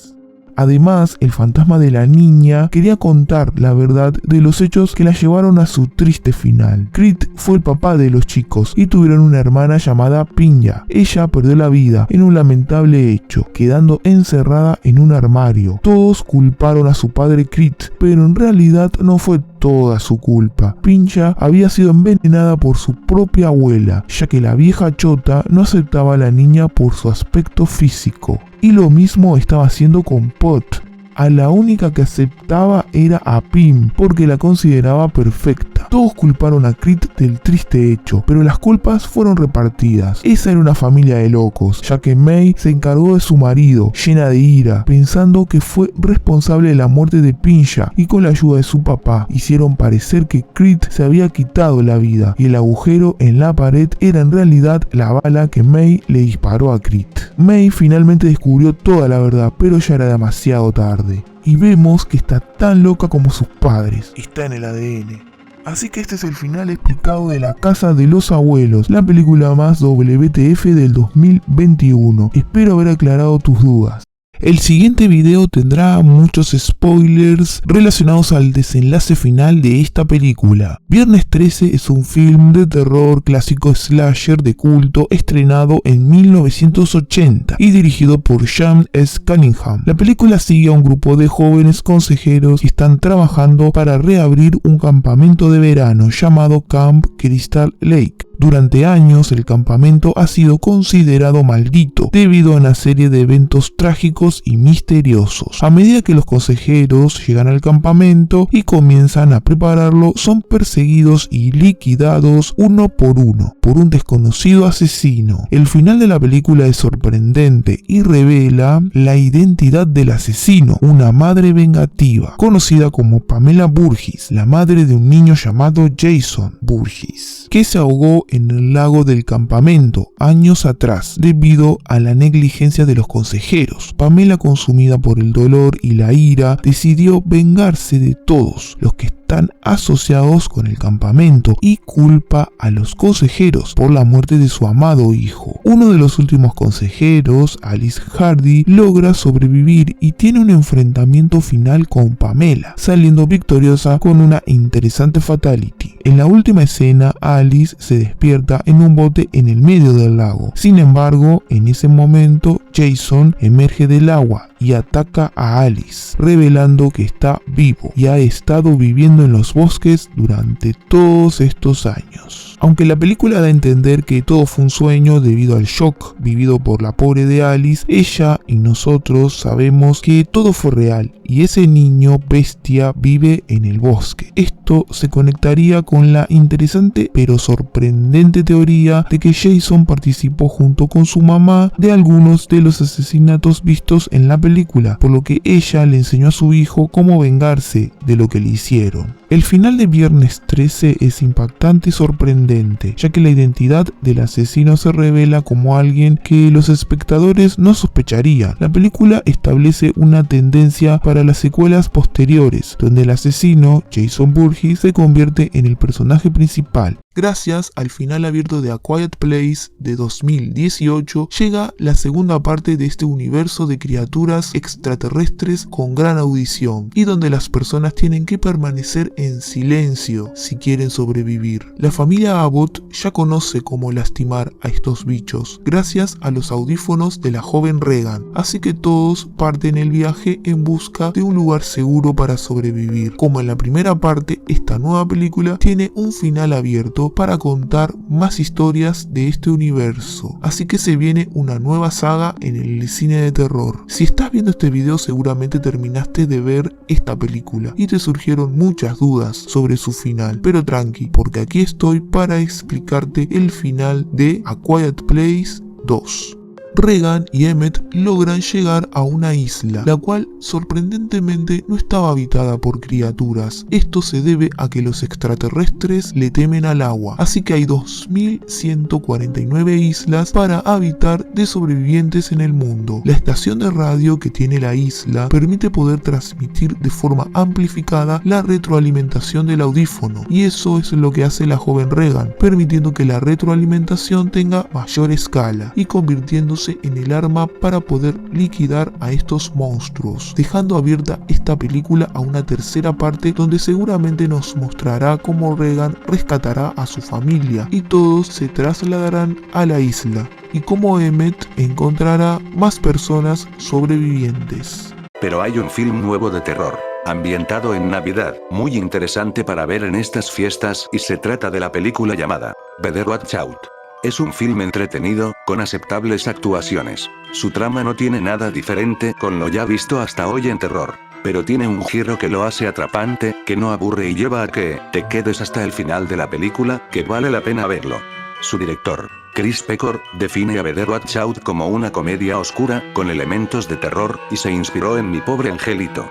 Además, el fantasma de la niña quería contar la verdad de los hechos que la llevaron a su triste final. Creed fue el papá de los chicos y tuvieron una hermana llamada Pinja. Ella perdió la vida en un lamentable hecho, quedando encerrada en un armario. Todos culparon a su padre Creed, pero en realidad no fue toda su culpa. Pinja había sido envenenada por su propia abuela, ya que la vieja chota no aceptaba a la niña por su aspecto físico. Y lo mismo estaba haciendo con Pot. A la única que aceptaba era a Pim, porque la consideraba perfecta. Todos culparon a Creed del triste hecho, pero las culpas fueron repartidas. Esa era una familia de locos, ya que May se encargó de su marido, llena de ira, pensando que fue responsable de la muerte de Pinja, y con la ayuda de su papá hicieron parecer que Creed se había quitado la vida, y el agujero en la pared era en realidad la bala que May le disparó a Creed. May finalmente descubrió toda la verdad, pero ya era demasiado tarde. Y vemos que está tan loca como sus padres. Está en el ADN. Así que este es el final explicado de La casa de los abuelos, la película más WTF del 2021. Espero haber aclarado tus dudas. El siguiente video tendrá muchos spoilers relacionados al desenlace final de esta película. Viernes 13 es un film de terror clásico slasher de culto estrenado en 1980 y dirigido por Sean S. Cunningham. La película sigue a un grupo de jóvenes consejeros que están trabajando para reabrir un campamento de verano llamado Camp Crystal Lake. Durante años el campamento ha sido considerado maldito debido a una serie de eventos trágicos y misteriosos. A medida que los consejeros llegan al campamento y comienzan a prepararlo, son perseguidos y liquidados uno por un desconocido asesino. El final de la película es sorprendente y revela la identidad del asesino, una madre vengativa, conocida como Pamela Burgess, la madre de un niño llamado Jason Burgess, que se ahogó en el lago del campamento años atrás debido a la negligencia de los consejeros. Pamela, consumida por el dolor y la ira, decidió vengarse de todos los que están asociados con el campamento y culpa a los consejeros por la muerte de su amado hijo. Uno de los últimos consejeros, Alice Hardy, logra sobrevivir y tiene un enfrentamiento final con Pamela, saliendo victoriosa con una interesante fatality. En la última escena, Alice se despierta en un bote en el medio del lago. Sin embargo, en ese momento, Jason emerge del agua y ataca a Alice, revelando que está vivo y ha estado viviendo en los bosques durante todos estos años. Aunque la película da a entender que todo fue un sueño debido al shock vivido por la pobre de Alice, ella y nosotros sabemos que todo fue real y ese niño bestia vive en el bosque. Esto se conectaría con la interesante pero sorprendente teoría de que Jason participó junto con su mamá de algunos de los asesinatos vistos en la película, por lo que ella le enseñó a su hijo cómo vengarse de lo que le hicieron. El final de Viernes 13 es impactante y sorprendente, ya que la identidad del asesino se revela como alguien que los espectadores no sospecharían. La película establece una tendencia para las secuelas posteriores, donde el asesino, Jason Burgess, se convierte en el personaje principal. Gracias al final abierto de A Quiet Place de 2018, llega la segunda parte de este universo de criaturas extraterrestres con gran audición y donde las personas tienen que permanecer en silencio si quieren sobrevivir. La familia Abbott ya conoce cómo lastimar a estos bichos gracias a los audífonos de la joven Regan, así que todos parten el viaje en busca de un lugar seguro para sobrevivir. Como en la primera parte, esta nueva película tiene un final abierto para contar más historias de este universo, así que se viene una nueva saga en el cine de terror. Si estás viendo este video, seguramente terminaste de ver esta película y te surgieron muchas dudas sobre su final, pero tranqui, porque aquí estoy para explicarte el final de A Quiet Place 2. Regan y Emmett logran llegar a una isla, la cual sorprendentemente no estaba habitada por criaturas. Esto se debe a que los extraterrestres le temen al agua, así que hay 2149 islas para habitar de sobrevivientes en el mundo. La estación de radio que tiene la isla permite poder transmitir de forma amplificada la retroalimentación del audífono, y eso es lo que hace la joven Regan, permitiendo que la retroalimentación tenga mayor escala y convirtiéndose en el arma para poder liquidar a estos monstruos, dejando abierta esta película a una tercera parte donde seguramente nos mostrará cómo Regan rescatará a su familia y todos se trasladarán a la isla, y cómo Emmett encontrará más personas sobrevivientes. Pero hay un film nuevo de terror, ambientado en Navidad, muy interesante para ver en estas fiestas, y se trata de la película llamada Better Watch Out. Es un film entretenido, con aceptables actuaciones. Su trama no tiene nada diferente con lo ya visto hasta hoy en terror, pero tiene un giro que lo hace atrapante, que no aburre y lleva a que te quedes hasta el final de la película, que vale la pena verlo. Su director, Chris Pecor, define a Better Watch Out como una comedia oscura, con elementos de terror, y se inspiró en Mi Pobre Angelito.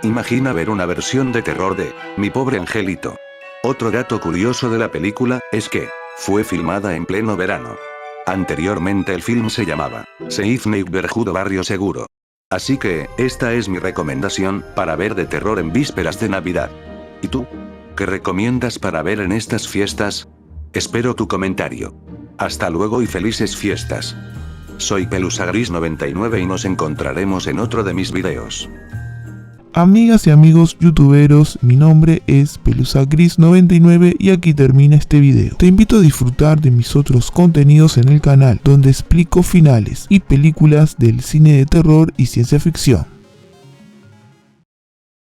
Imagina ver una versión de terror de Mi Pobre Angelito. Otro dato curioso de la película es que fue filmada en pleno verano. Anteriormente el film se llamaba Safe Neighborhood o Barrio Seguro. Así que, esta es mi recomendación para ver de terror en vísperas de Navidad. ¿Y tú? ¿Qué recomiendas para ver en estas fiestas? Espero tu comentario. Hasta luego y felices fiestas. Soy Pelusagris99 y nos encontraremos en otro de mis videos. Amigas y amigos youtuberos, mi nombre es Pelusagris99 y aquí termina este video. Te invito a disfrutar de mis otros contenidos en el canal, donde explico finales y películas del cine de terror y ciencia ficción.